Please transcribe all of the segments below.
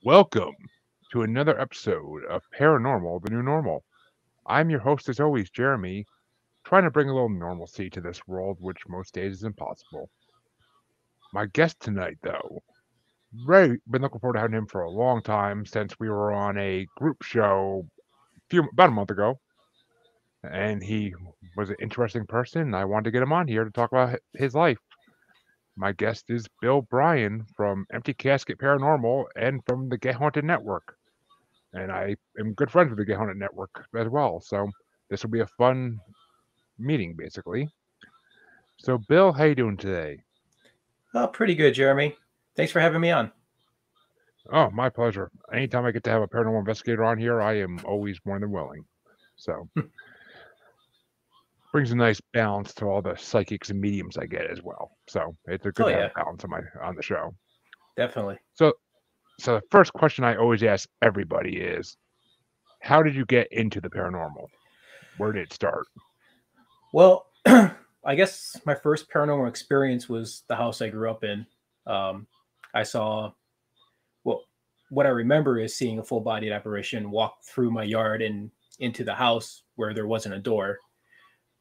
Welcome to another episode of Paranormal, the New Normal. I'm your host, as always, Jeremy, trying to bring a little normalcy to this world, which most days is impossible. My guest tonight, though, Ray, been looking forward to having him for a long time since we were on a group show about a month ago, and he was an interesting person. And I wanted to get him on here to talk about his life. My guest is Bill Bryan from Empty Casket Paranormal and from the Get Haunted Network. And I am good friends with the Get Haunted Network as well. So this will be a fun meeting, basically. So, Bill, how you doing today? Oh, pretty good, Jeremy. Thanks for having me on. Oh, my pleasure. Anytime I get to have a paranormal investigator on here, I am always more than willing. So brings a nice balance to all the psychics and mediums I get as well. So it's a good Oh to have yeah, a balance on the show. definitely. So the first question I always ask everybody is, how did you get into the paranormal? Where did it start? Well, I guess my first paranormal experience was the house I grew up in. I saw, well, what I remember is seeing a full-bodied apparition walk through my yard and into the house where there wasn't a door.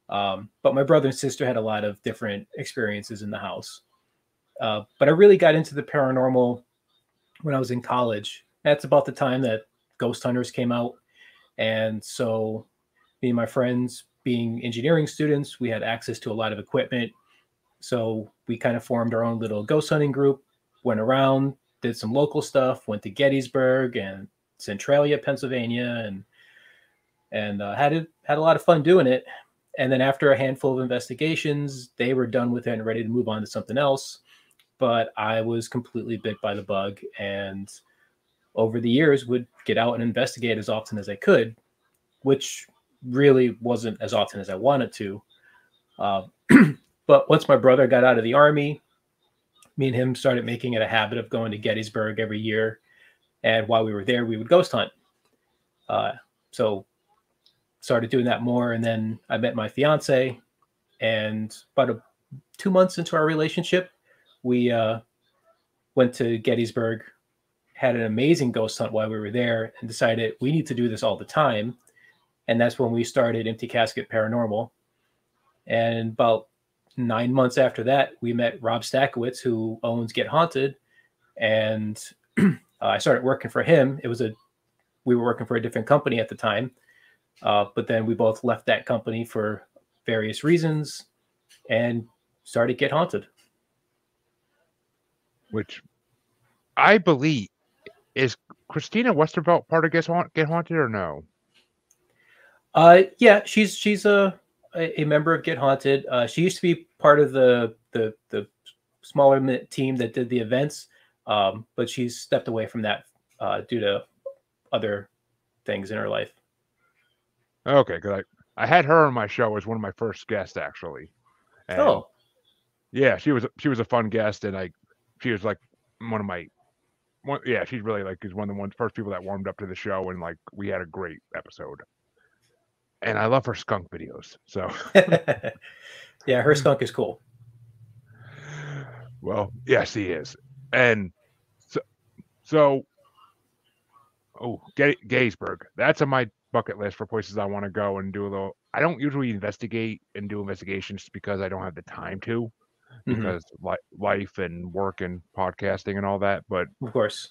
But my brother and sister had a lot of different experiences in the house. But I really got into the paranormal when I was in college. That's about the time that Ghost Hunters came out. And so me and my friends, being engineering students, we had access to a lot of equipment. So we kind of formed our own little ghost hunting group, went around, did some local stuff, went to Gettysburg and Centralia, Pennsylvania, and had a lot of fun doing it. And then after a handful of investigations, they were done with it and ready to move on to something else. But I was completely bit by the bug, and over the years would get out and investigate as often as I could, which really wasn't as often as I wanted to. Uh, but once my brother got out of the army, me and him started making it a habit of going to Gettysburg every year. And while we were there, we would ghost hunt. So started doing that more. And then I met my fiance, and about 2 months into our relationship, we went to Gettysburg, had an amazing ghost hunt while we were there, and decided we need to do this all the time. And that's when we started Empty Casket Paranormal. And about 9 months after that, we met Rob Stakowitz, who owns Get Haunted, and I started working for him. We were working for a different company at the time, but then we both left that company for various reasons and started Get Haunted. Which I believe is Christina Westervelt part of Get Haunted or no? Yeah, she's a member of Get Haunted. She used to be part of the smaller team that did the events, but she's stepped away from that due to other things in her life. Okay, because I had her on my show as one of my first guests actually, and Oh, yeah, she was a fun guest, and she was like one of my yeah, she's really like is one of the first people that warmed up to the show, and like we had a great episode. And I love her skunk videos. So yeah, her skunk is cool. well, yes, he is. And so Gettysburg. That's on my bucket list for places I want to go and do a little. I don't usually investigate and do investigations because I don't have the time to, Mm-hmm. because life and work and podcasting and all that. But Of course.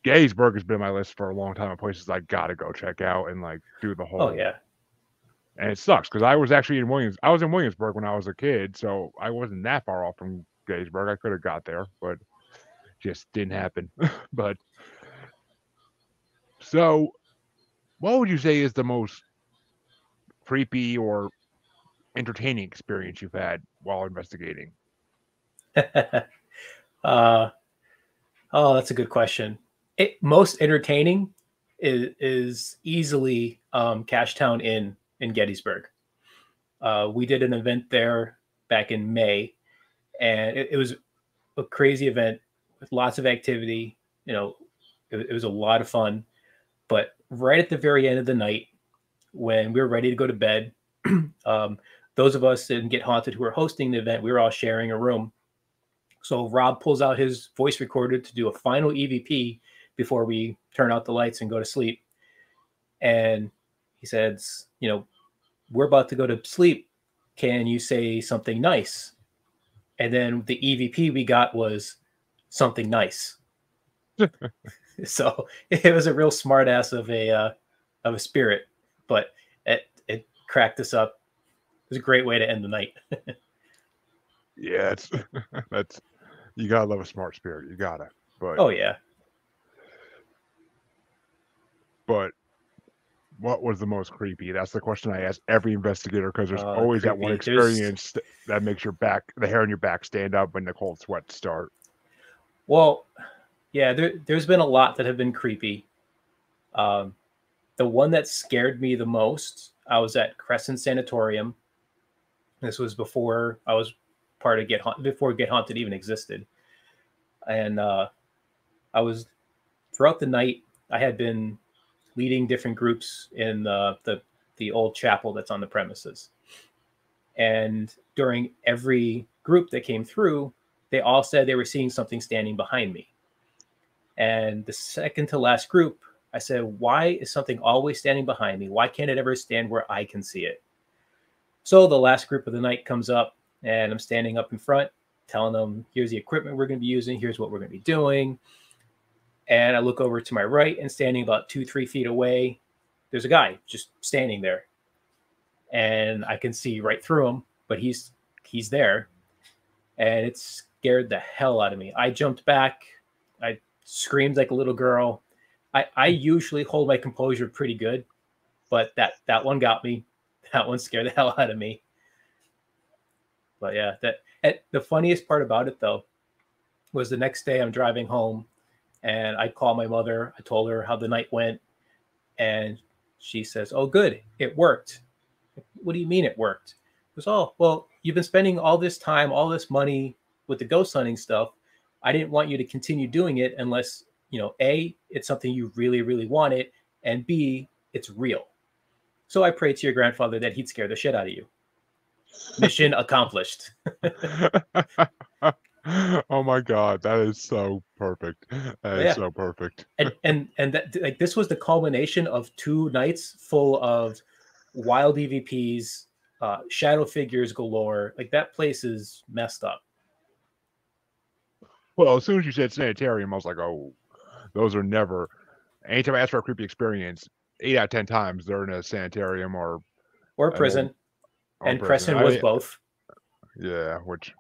Gettysburg has been on my list for a long time of places I gotta go check out and like do the Oh whole. yeah. And it sucks because I was actually in I was in Williamsburg when I was a kid, so I wasn't that far off from Gettysburg. I could have got there, but just didn't happen. But so, what would you say is the most creepy or entertaining experience you've had while investigating? uh, oh, that's a good question. Most entertaining is easily Cashtown Inn in Gettysburg. We did an event there back in May, and it was a crazy event with lots of activity. It was a lot of fun. But right at the very end of the night, when we were ready to go to bed, um, those of us in Get Haunted who were hosting the event, we were all sharing a room. So Rob pulls out his voice recorder to do a final EVP before we turn out the lights and go to sleep. And he says, we're about to go to sleep. Can you say something nice? And then the EVP we got was something nice. So it was a real smart ass of a spirit, but it cracked us up. It was a great way to end the night. Yeah, that's you gotta love a smart spirit. You gotta. Oh yeah. But what was the most creepy? That's the question I ask every investigator because there's always that one Creepy. experience that makes the hair on your back stand up when the cold sweats start. Well, yeah, there's been a lot that have been creepy. The one that scared me the most, I was at Crescent Sanatorium. This was before I was part of before Get Haunted even existed. And I was, throughout the night, I had been leading different groups in the old chapel that's on the premises. And during every group that came through, they all said they were seeing something standing behind me. And the second to last group, I said, why is something always standing behind me? Why can't it ever stand where I can see it? So the last group of the night comes up, and I'm standing up in front, telling them, here's the equipment we're going to be using. Here's what we're going to be doing. And I look over to my right, and standing about 2-3 feet away, there's a guy just standing there. And I can see right through him, but he's there. And it scared the hell out of me. I jumped back. I screamed like a little girl. I usually hold my composure pretty good, but that one got me. That one scared the hell out of me. But yeah, the funniest part about it though was the next day I'm driving home, and I called my mother. I told her how the night went, and she says, "Oh, good, it worked." What do you mean it worked? It was, "Oh, well, you've been spending all this time, all this money with the ghost hunting stuff. I didn't want you to continue doing it unless, A, it's something you really, really wanted, and B, it's real. So I prayed to your grandfather that he'd scare the shit out of you." Mission accomplished. Oh my god, that is so perfect. That is so perfect. and that, like, this was the culmination of 2 nights full of wild EVPs, shadow figures galore. Like, that place is messed up. Well, as soon as you said sanitarium, I was like, oh, those are never. Anytime I ask for a creepy experience, 8 out of 10 times they're in a sanitarium or prison. And prison. Preston was both. Yeah, which.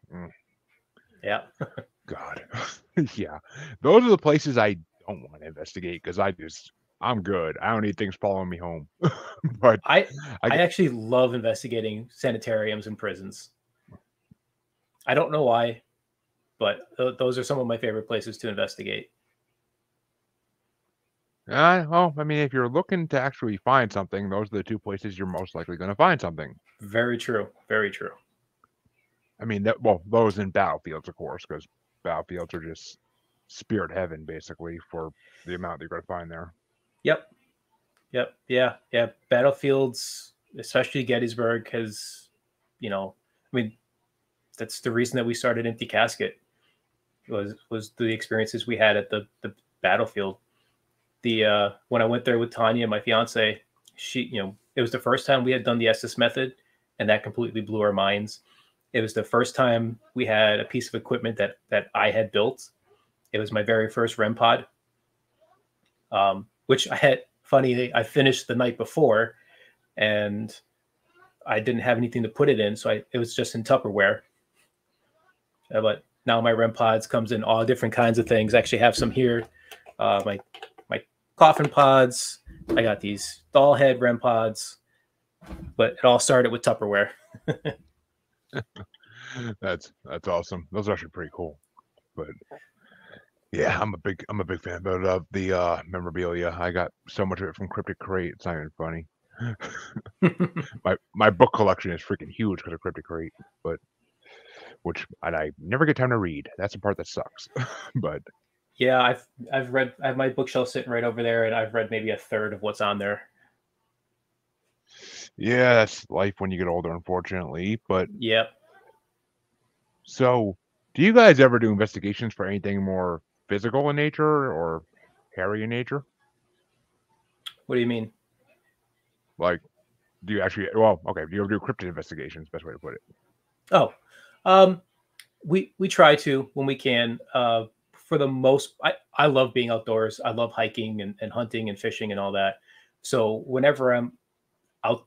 Yeah. God. Yeah. Those are the places I don't want to investigate because I'm good. I don't need things following me home. But I actually love investigating sanitariums and prisons. I don't know why, but those are some of my favorite places to investigate. Well, I mean, if you're looking to actually find something, those are the 2 places you're most likely going to find something. Very true. Very true. I mean, those in battlefields, of course, because battlefields are just spirit heaven, basically, for the amount that you're going to find there. Yep. Yeah. Battlefields, especially Gettysburg, has, that's the reason that we started Empty Casket was the experiences we had at the battlefield. When I went there with Tanya, my fiance, she, it was the first time we had done the Estes method, and that completely blew our minds. It was the first time we had a piece of equipment that I had built. It was my very first REM pod, which I finished the night before, and I didn't have anything to put it in, so it was just in Tupperware. But now my REM pods comes in all different kinds of things. I actually have some here. My coffin pods. I got these doll head REM pods, but it all started with Tupperware. That's awesome. Those are actually pretty cool. But yeah, I'm a big fan of the memorabilia. I got so much of it from Cryptic Crate. It's not even funny. my book collection is freaking huge because of Cryptic Crate, but I never get time to read. That's the part that sucks. But yeah, I have my bookshelf sitting right over there, and I've read maybe a third of what's on there. Yeah, that's life when you get older, unfortunately. But yep. So, do you guys ever do investigations for anything more physical in nature, or? hairy in nature? What do you mean? Like, do you actually? Well, okay. Do you ever do cryptid investigations? Best way to put it. Oh, um, we try to when we can. For the most, I love being outdoors. I love hiking and hunting and fishing and all that. So whenever I'm out,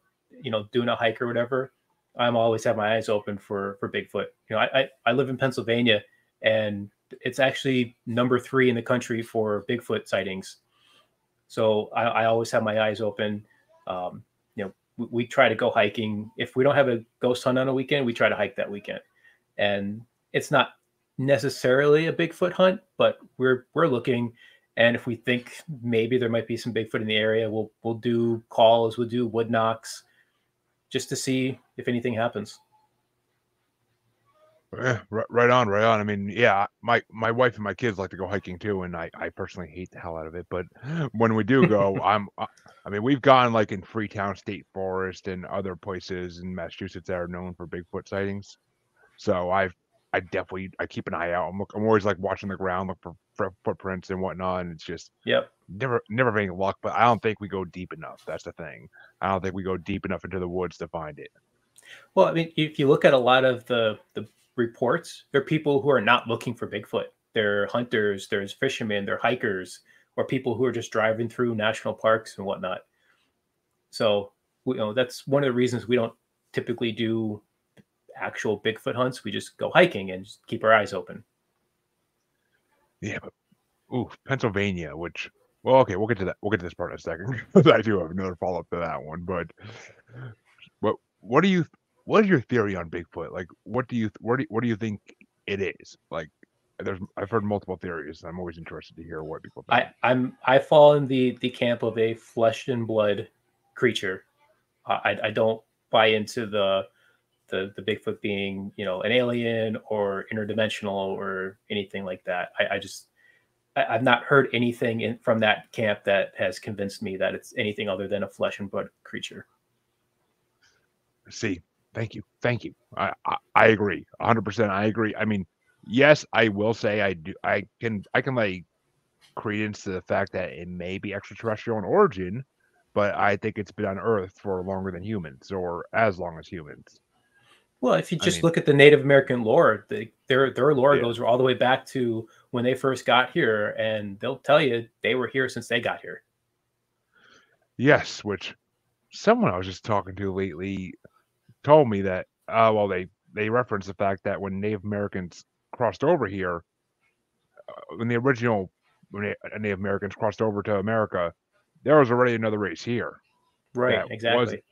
doing a hike or whatever, I'm always have my eyes open for Bigfoot. I live in Pennsylvania, and it's actually number 3 in the country for Bigfoot sightings. So I always have my eyes open. Um, we try to go hiking. If we don't have a ghost hunt on a weekend, we try to hike that weekend. And it's not necessarily a Bigfoot hunt, but we're looking. And if we think maybe there might be some Bigfoot in the area, we'll do calls, we'll do wood knocks, just to see if anything happens. Yeah, right on, right on. I mean, yeah, my wife and my kids like to go hiking too, and I personally hate the hell out of it. But when we do go, I mean, we've gone like in Freetown State Forest and other places in Massachusetts that are known for Bigfoot sightings. So I definitely I keep an eye out. I'm always like watching the ground, look for footprints and whatnot. And it's just Yep. never any luck. But I don't think we go deep enough. That's the thing. I don't think we go deep enough into the woods to find it. Well, I mean, if you look at a lot of the reports, there are people who are not looking for Bigfoot. They're hunters, there's fishermen, they're hikers, or people who are just driving through national parks and whatnot. So, that's one of the reasons we don't typically do actual Bigfoot hunts. We just go hiking and just keep our eyes open. Yeah, but ooh, Pennsylvania, which well, okay, we'll get to that. We'll get to this part in a second. 'Cause I do have another follow up to that one. But what do you what is your theory on Bigfoot? Like, what do you think it is? Like, I've heard multiple theories. And I'm always interested to hear what people think. I fall in the camp of a flesh and blood creature. I don't buy into the Bigfoot being, an alien or interdimensional or anything like that. I've not heard anything from that camp that has convinced me that it's anything other than a flesh and blood creature. See, thank you. I agree, 100%. I agree. I mean, yes, I will say I do. I can like credence to the fact that it may be extraterrestrial in origin, but I think it's been on Earth for longer than humans, or as long as humans. Well, if you I just mean, look at the Native American lore, their lore yeah, goes all the way back to when they first got here, and they'll tell you they were here since they got here. yes. Which someone I was just talking to lately told me that. Well, they referenced the fact that when Native Americans crossed over here, when the original when Native Americans crossed over to America, there was already another race here Right, that was exactly.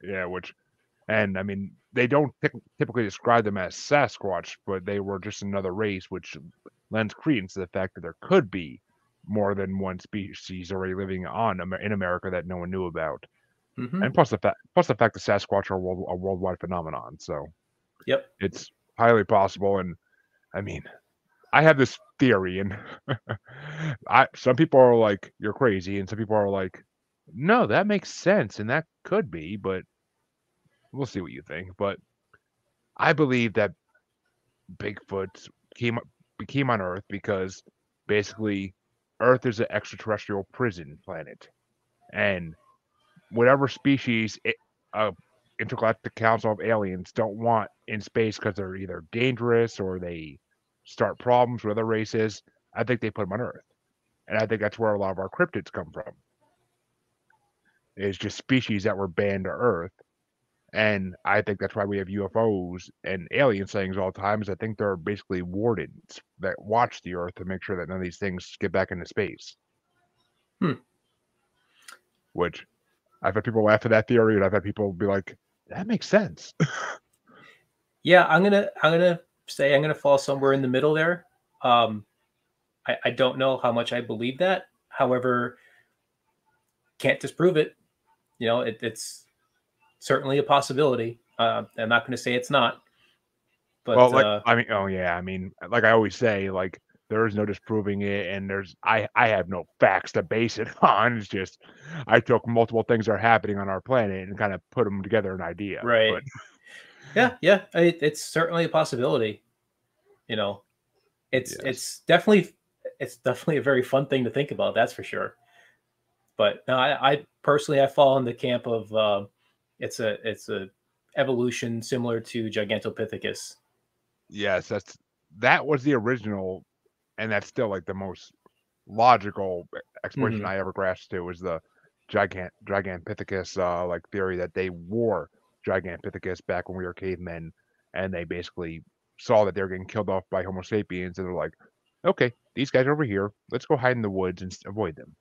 yeah, which and I mean they don't typically describe them as Sasquatch, but they were just another race, which lends credence to the fact that there could be more than one species already living in America that no one knew about. Hmm. And plus the fact that Sasquatch are a worldwide phenomenon, so Yep. it's highly possible. And I mean, I have this theory, and I some people are like, "You're crazy," and some people are like, "No, that makes sense, and that could be," but we'll see what you think. But I believe that Bigfoot came became on Earth because basically Earth is an extraterrestrial prison planet, and whatever species intergalactic council of aliens don't want in space because they're either dangerous or they start problems with other races, I think they put them on Earth. And I think that's where a lot of our cryptids come from. It's just species that were banned to Earth. And I think that's why we have UFOs and alien sightings all the time. Is I think they're basically wardens that watch the Earth to make sure that none of these things get back into space. Hmm. Which I've had people laugh at that theory, and I've had people be like, "That makes sense." Yeah, I'm gonna say I'm gonna fall somewhere in the middle there. Um, I don't know how much I believe that. However, can't disprove it. It's certainly a possibility. I'm not going to say it's not, Well, but like I mean, oh yeah, I mean, like I always say, like there is no disproving it, and I have no facts to base it on. It's just I took multiple things that are happening on our planet and kind of put them together an idea. right. But Yeah, it's certainly a possibility. You know, it's yes, it's definitely. it's definitely a very fun thing to think about. That's for sure. But no, I personally, I fall in the camp of it's a evolution similar to Gigantopithecus. Yes, that was the original, and that's still like the most logical explanation Hmm. I ever grasped to was the Gigantopithecus like theory that they wore Gigantopithecus back when we were cavemen, and they basically saw that they were getting killed off by Homo sapiens, and they're like, okay, these guys are over here, let's go hide in the woods and avoid them.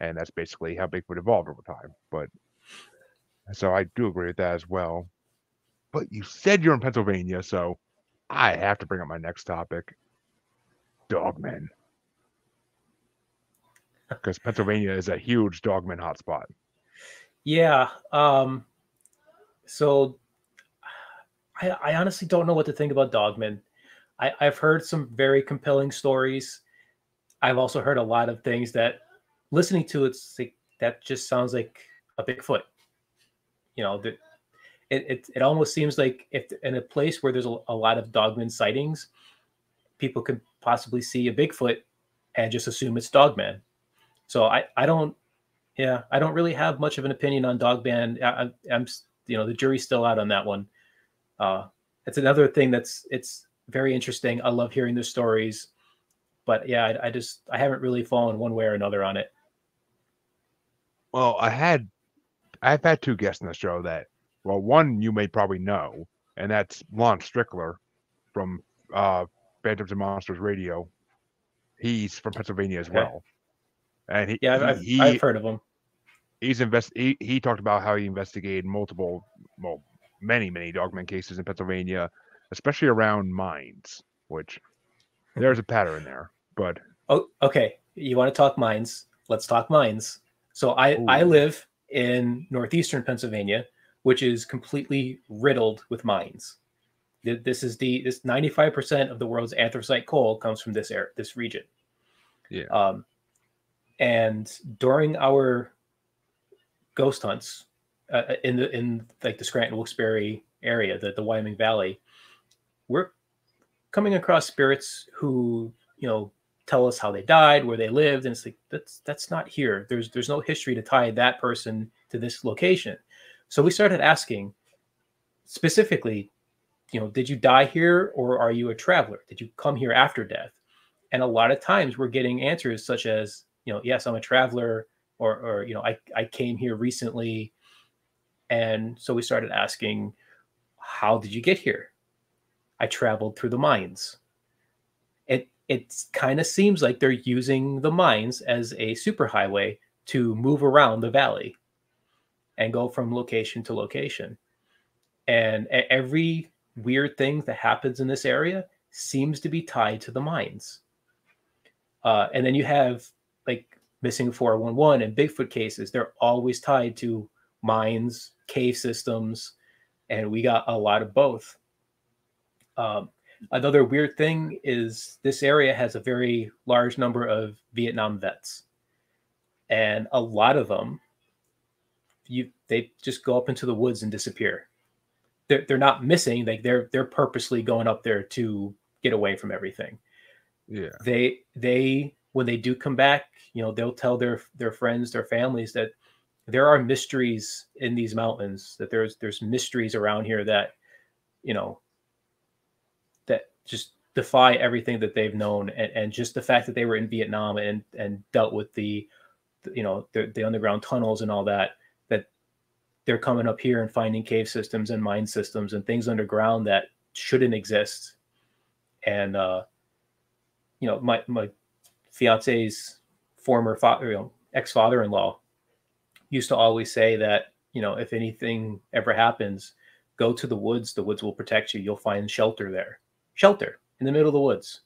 And that's basically how Bigfoot evolved over time. But so I do agree with that as well. But you said you're in Pennsylvania, so I have to bring up my next topic, dogmen, because Pennsylvania is a huge dogman hotspot. Yeah. So I honestly don't know what to think about Dogman. I've heard some very compelling stories. I've also heard a lot of things that listening to it's like that just sounds like a Bigfoot. That it almost seems like if in a place where there's a lot of Dogman sightings, people could possibly see a Bigfoot and just assume it's Dogman. So I don't I don't really have much of an opinion on Dogman. I'm the jury's still out on that one. It's another thing it's very interesting. I love hearing the stories, but yeah, I haven't really fallen one way or another on it. Well, I've had two guests on the show that, well, one you may probably know, and that's Lon Strickler from Phantoms and Monsters Radio. He's from Pennsylvania as Okay. well, and Yeah, I've heard of them. he talked about how he investigated multiple, well, many dogman cases in Pennsylvania, especially around mines, which there's a pattern there. But Oh, okay. You want to talk mines? Let's talk mines. So I ooh, live in northeastern Pennsylvania, which is completely riddled with mines. This 95% of the world's anthracite coal comes from this region. yeah, Um, and during our ghost hunts in like the Scranton Wilkes-Barre area, the Wyoming Valley, we're coming across spirits who tell us how they died, where they lived, and it's like that's not here. There's no history to tie that person to this location. So we started asking specifically, did you die here or are you a traveler? Did you come here after death? And a lot of times we're getting answers such as, yes, I'm a traveler, or I came here recently. And so we started asking, how did you get here? I traveled through the mines. It kind of seems like they're using the mines as a superhighway to move around the valley and go from location to location. And every weird thing that happens in this area seems to be tied to the mines. And then you have like missing 411 and Bigfoot cases. They're always tied to mines, cave systems, and we got a lot of both. Another weird thing is this area has a very large number of Vietnam vets, and a lot of them, they just go up into the woods and disappear. They're not missing; like they're purposely going up there to get away from everything. yeah, They when they do come back, they'll tell their friends, their families that there are mysteries in these mountains. That there's mysteries around here that you know that just defy everything that they've known, and just the fact that they were in Vietnam and dealt with the underground tunnels and all that they're coming up here and finding cave systems and mine systems and things underground that shouldn't exist. And my fiance's former ex father-in-law used to always say that if anything ever happens, go to the woods. The woods will protect you. You'll find shelter there. Shelter in the middle of the woods.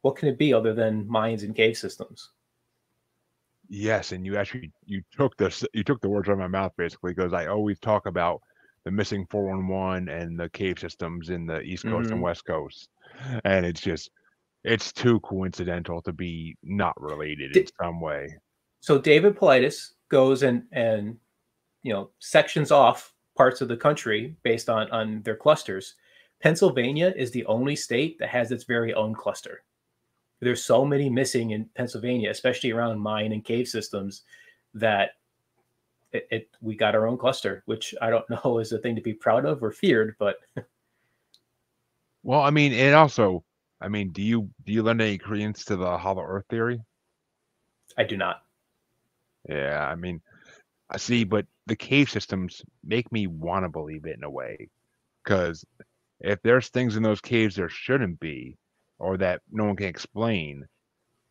What can it be other than mines and cave systems? yes, and you took the words out of my mouth basically because I always talk about the missing 411 and the cave systems in the East Coast and Mm-hmm. West Coast, and it's too coincidental to be not related in some way. So David Politis goes and sections off parts of the country based on their clusters. Pennsylvania is the only state that has its very own cluster. there's so many missing in Pennsylvania, especially around mine and cave systems, that we got our own cluster, which I don't know is a thing to be proud of or feared, but Well, I mean, and also, I mean, do you lend any credence to the Hollow Earth theory? I do not. Yeah, I mean, I see, but the cave systems make me want to believe it in a way, because if there's things in those caves there shouldn't be, or that no one can explain,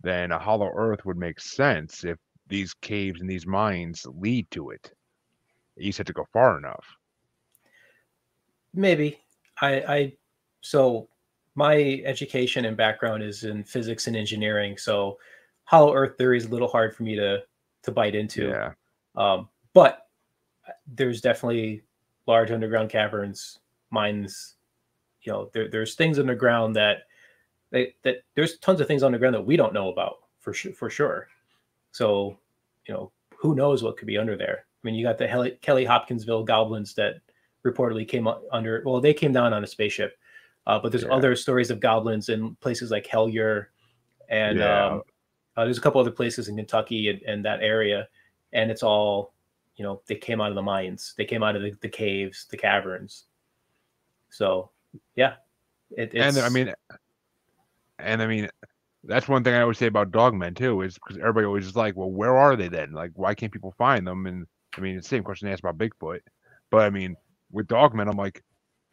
then a hollow earth would make sense if these caves and these mines lead to it. You just have to go far enough. Maybe I so my education and background is in physics and engineering, so hollow earth theory is a little hard for me to bite into. Yeah, But there's definitely large underground caverns, mines. There's things underground that there's tons of things underground that we don't know about for sure. So, who knows what could be under there? I mean, you got the Kelly Hopkinsville goblins that reportedly came under. Well, they came down on a spaceship, but there's yeah, other stories of goblins in places like Hellier, and yeah. there's a couple other places in Kentucky and that area, and it's all, they came out of the mines, they came out of the caves, the caverns. So, yeah, And it's I mean, that's one thing I always say about dogmen too, is because everybody always is like, well, where are they then? Like, why can't people find them? And I mean, it's the same question they asked about Bigfoot, but I mean, with dogmen, I'm like,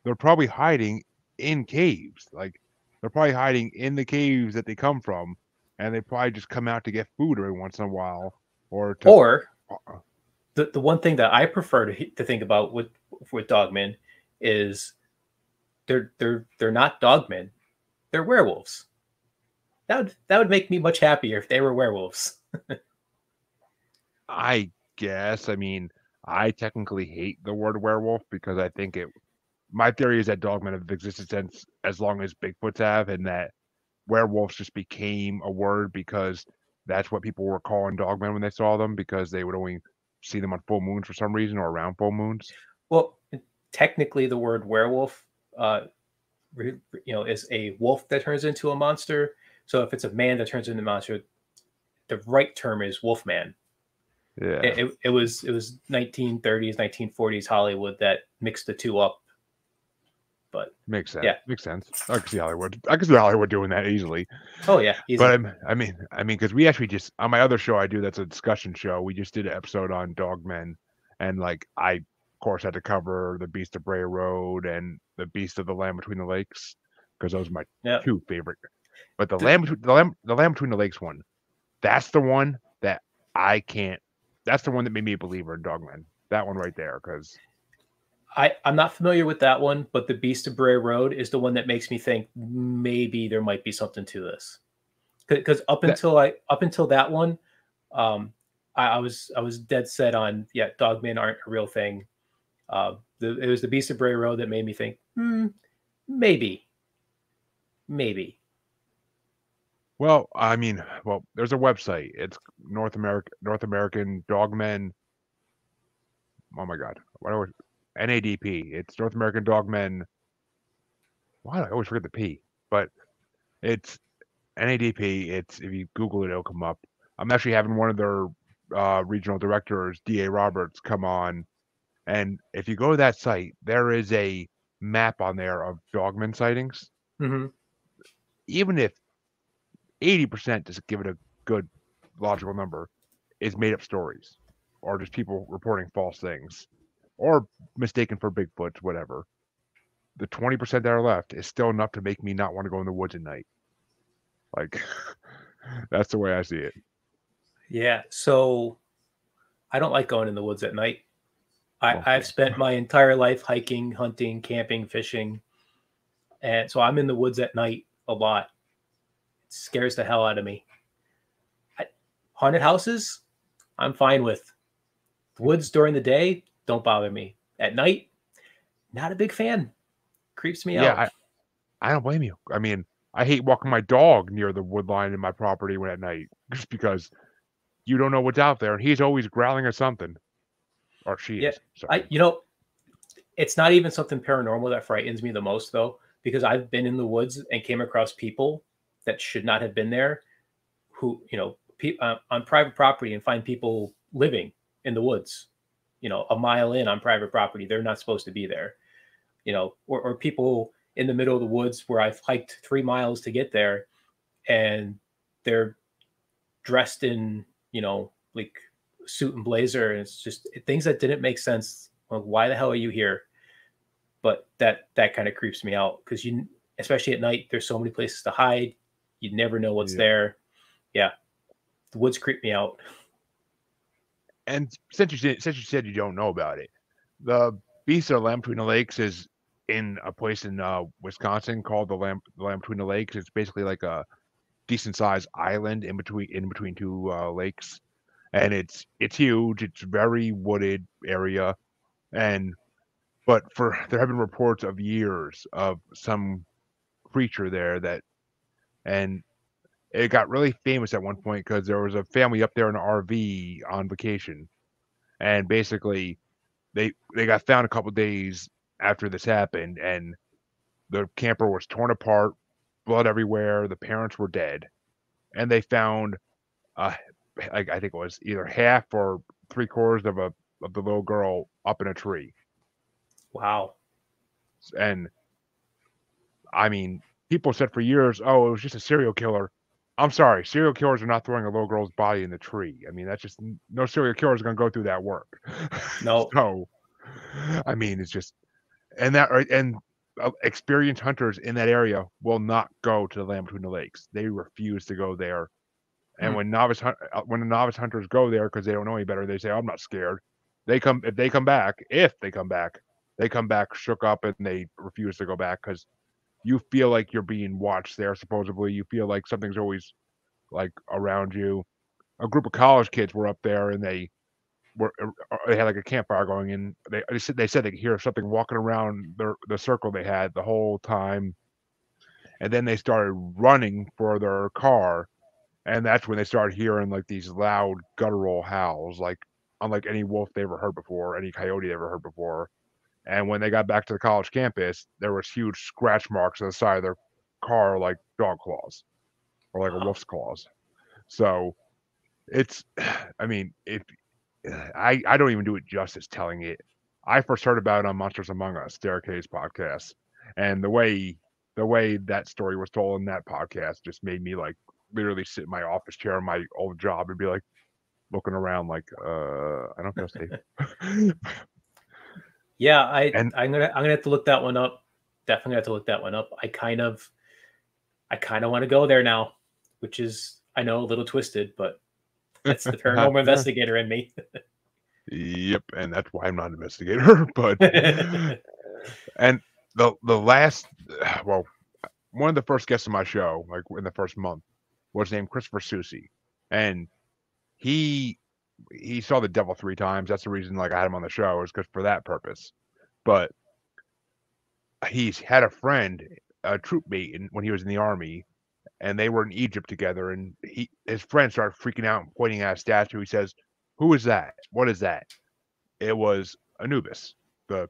they're probably hiding in caves. Like, they're probably hiding in the caves that they come from, and they probably just come out to get food every once in a while, or to. or the one thing that I prefer to think about with dogmen is they're not dogmen, they're werewolves. That would make me much happier if they were werewolves. I guess. I mean, I technically hate the word werewolf because I think it. My theory is that dogmen have existed since as long as Bigfoots have, and that werewolves just became a word because that's what people were calling dogmen when they saw them, because they would only see them on full moons for some reason or around full moons. Well, technically, the word werewolf, is a wolf that turns into a monster. So if it's a man that turns into a monster, the right term is wolfman. Yeah, It was 1930s, 1940s Hollywood that mixed the two up. But makes sense. yeah, Makes sense. I can see Hollywood. I can see Hollywood doing that easily. oh yeah, But easy. because we actually just on my other show I do, that's a discussion show. We just did an episode on dogmen, and like I, of course, had to cover the Beast of Bray Road and the Beast of the Land Between the Lakes, because those are my Yeah. two favorite. But The, the Land Between the Lakes one, that's the one that I can't. That's the one that made me a believer in dogmen. That one right there, because I'm not familiar with that one, but the Beast of Bray Road is the one that makes me think maybe there might be something to this. Because up that until that one, I was dead set on, yeah, dogmen aren't a real thing. It was the Beast of Bray Road that made me think, maybe, maybe. well, there's a website. It's North American Dogmen. Oh my God, what was NADP? It's North American Dogmen. Why do I always forget the P? But it's NADP. It's, if you Google it, it'll come up. I'm actually having one of their regional directors, DA Roberts, come on, and if you go to that site, there is a map on there of dogman sightings. Mm-hmm. Even if 80%, just give it a good logical number, is made up stories, or just people reporting false things, or mistaken for Bigfoot, whatever. The 20% that are left is still enough to make me not want to go in the woods at night. Like, that's the way I see it. Yeah. So I don't like going in the woods at night. Well, I've spent my entire life hiking, hunting, camping, fishing, and so I'm in the woods at night a lot. It scares the hell out of me. Haunted houses, I'm fine with. The woods during the day don't bother me. At night, not a big fan. Creeps me yeah, out. I don't blame you. I mean, I hate walking my dog near the wood line in my property when at night, just because you don't know what's out there, and he's always growling at something, or she Yeah, is. I Sorry. you know it's not even something paranormal that frightens me the most though, because I've been in the woods and came across people that should not have been there, who, on private property, and find people living in the woods, a mile in on private property. They're not supposed to be there, or people in the middle of the woods where I've hiked 3 miles to get there, and they're dressed in, like suit and blazer. And it's just things that didn't make sense. Like, why the hell are you here? But that kind of creeps me out, because especially at night, there's so many places to hide. You never know what's there. Yeah. The woods creep me out. And since you said you don't know about it, the Beast of the Lamb Between the Lakes is in a place in Wisconsin called the Lamb Between the Lakes. It's basically like a decent sized island in between two lakes, and it's huge. It's very wooded area, but there have been reports of years of some creature there and it got really famous at one point because there was a family up there in an RV on vacation, and basically they got found a couple days after this happened, and the camper was torn apart, blood everywhere. The parents were dead, and they found I think it was either half or 3/4 of the little girl up in a tree. Wow. And I mean, people said for years, "Oh, it was just a serial killer." I'm sorry, serial killers are not throwing a little girl's body in the tree. I mean, that's just no serial killer is going to go through that work. No. So, I mean, it's just and experienced hunters in that area will not go to the Land Between the Lakes. They refuse to go there. And when the novice hunters go there because they don't know any better, they say, "I'm not scared." If they come back, they come back shook up and they refuse to go back because you feel like you're being watched there. Supposedly, you feel like something's always like around you. A group of college kids were up there and they had like a campfire going, and they said they could hear something walking around the circle they had the whole time, and then they started running for their car, and that's when they started hearing like these loud guttural howls, like unlike any wolf they ever heard before, any coyote they ever heard before. And when they got back to the college campus, there was huge scratch marks on the side of their car, like dog claws or like a wolf's claws. So it's, I mean, if I don't even do it justice telling it. I first heard about it on Monsters Among Us, Derek Hayes' podcast, and the way that story was told in that podcast just made me like literally sit in my office chair in my old job and be like looking around like, I don't feel safe. Yeah, And I'm gonna have to look that one up. Definitely have to look that one up. I kind of want to go there now, which is, I know, a little twisted, but that's the paranormal investigator in me. Yep, and that's why I'm not an investigator. But and the last, well, one of the first guests on my show, like in the first month, was named Christopher Susi, and he saw the devil 3 times. That's the reason like I had him on the show, is because for that purpose. But he's had a friend, a troop mate, when he was in the army, and they were in Egypt together. And his friend started freaking out and pointing at a statue. He says, "Who is that? What is that?" It was Anubis, the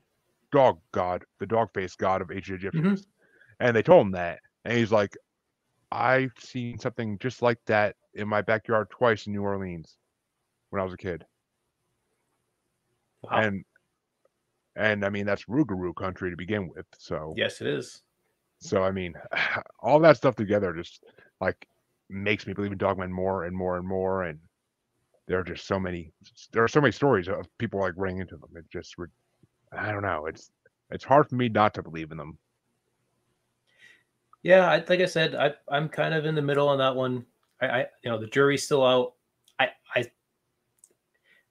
the dog-faced god of ancient Egyptians. And they told him that, and he's like, "I've seen something just like that in my backyard twice in New Orleans when I was a kid." Wow. And I mean, that's Rougarou country to begin with. So Yes, it is. I mean, all that stuff together just like makes me believe in dogmen more and more and more. And there are just there are so many stories of people like running into them. It just, I don't know. It's hard for me not to believe in them. Yeah, like I said, I'm kind of in the middle on that one. The jury's still out. I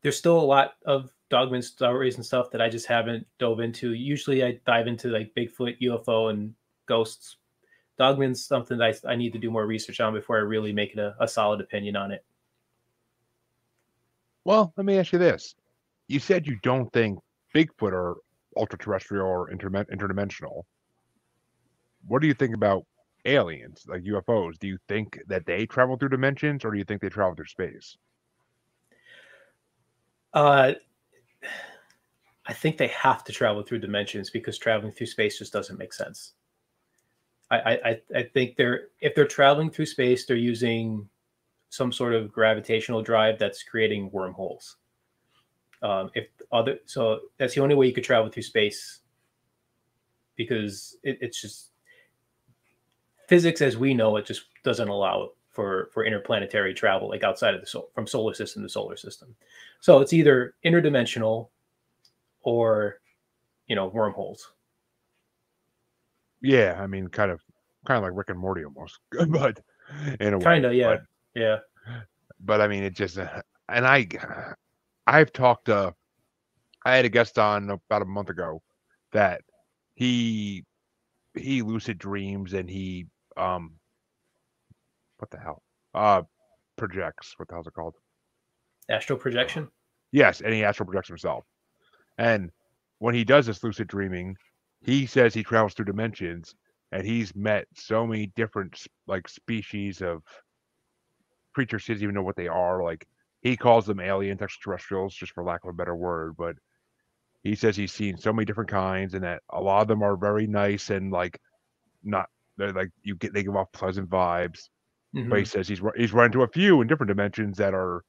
there's still a lot of dogman stories and stuff that I just haven't dove into. Usually, I dive into like Bigfoot, UFO, and ghosts. Dogman's something that I need to do more research on before I really make it a solid opinion on it. Well, let me ask you this. You said you don't think Bigfoot are ultra terrestrial or interdimensional. What do you think about aliens, like UFOs? Do you think that they travel through dimensions, or do you think they travel through space? I think they have to travel through dimensions, because traveling through space just doesn't make sense. I think if they're traveling through space, they're using some sort of gravitational drive that's creating wormholes. So that's the only way you could travel through space, because it's just physics as we know it just doesn't allow for interplanetary travel, like outside of from solar system to solar system. So it's either interdimensional or wormholes. Yeah, I mean, kind of like Rick and Morty almost, but in a way. Kind of, yeah, yeah. But I mean, it just and I've talked to I had a guest on about a month ago that he lucid dreams and he um what the hell projects, what the hell's it called? Astral projection. Yes, and he astral projects himself. And when he does this lucid dreaming, he says he travels through dimensions and he's met so many different like species of creatures he doesn't even know what they are. Like he calls them aliens, extraterrestrials, just for lack of a better word. But he says he's seen so many different kinds, and that a lot of them are very nice and like not. They're like they give off pleasant vibes. But he Mm-hmm. says he's run into a few in different dimensions that are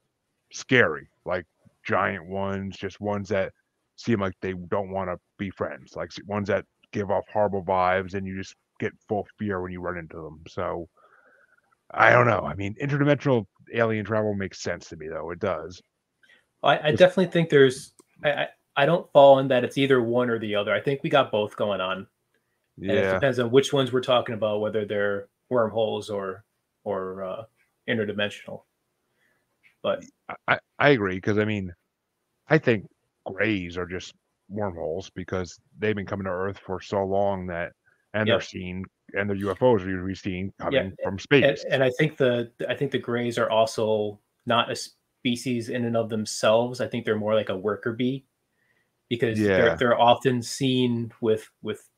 scary, like giant ones, just ones that seem like they don't want to be friends, like ones that give off horrible vibes, and you just get full fear when you run into them. So I don't know. I mean, interdimensional alien travel makes sense to me, though. It does. I definitely think there's. I don't fall in that it's either one or the other. I think we got both going on, and it Yeah, depends on which ones we're talking about, whether they're wormholes or interdimensional. But I agree because I mean, I think grays are just wormholes because they've been coming to Earth for so long that, and they're yeah, seen, and the UFOs are usually seen yeah, coming from space. and I think the grays are also not a species in and of themselves. I think they're more like a worker bee, because they're Yeah, they're often seen with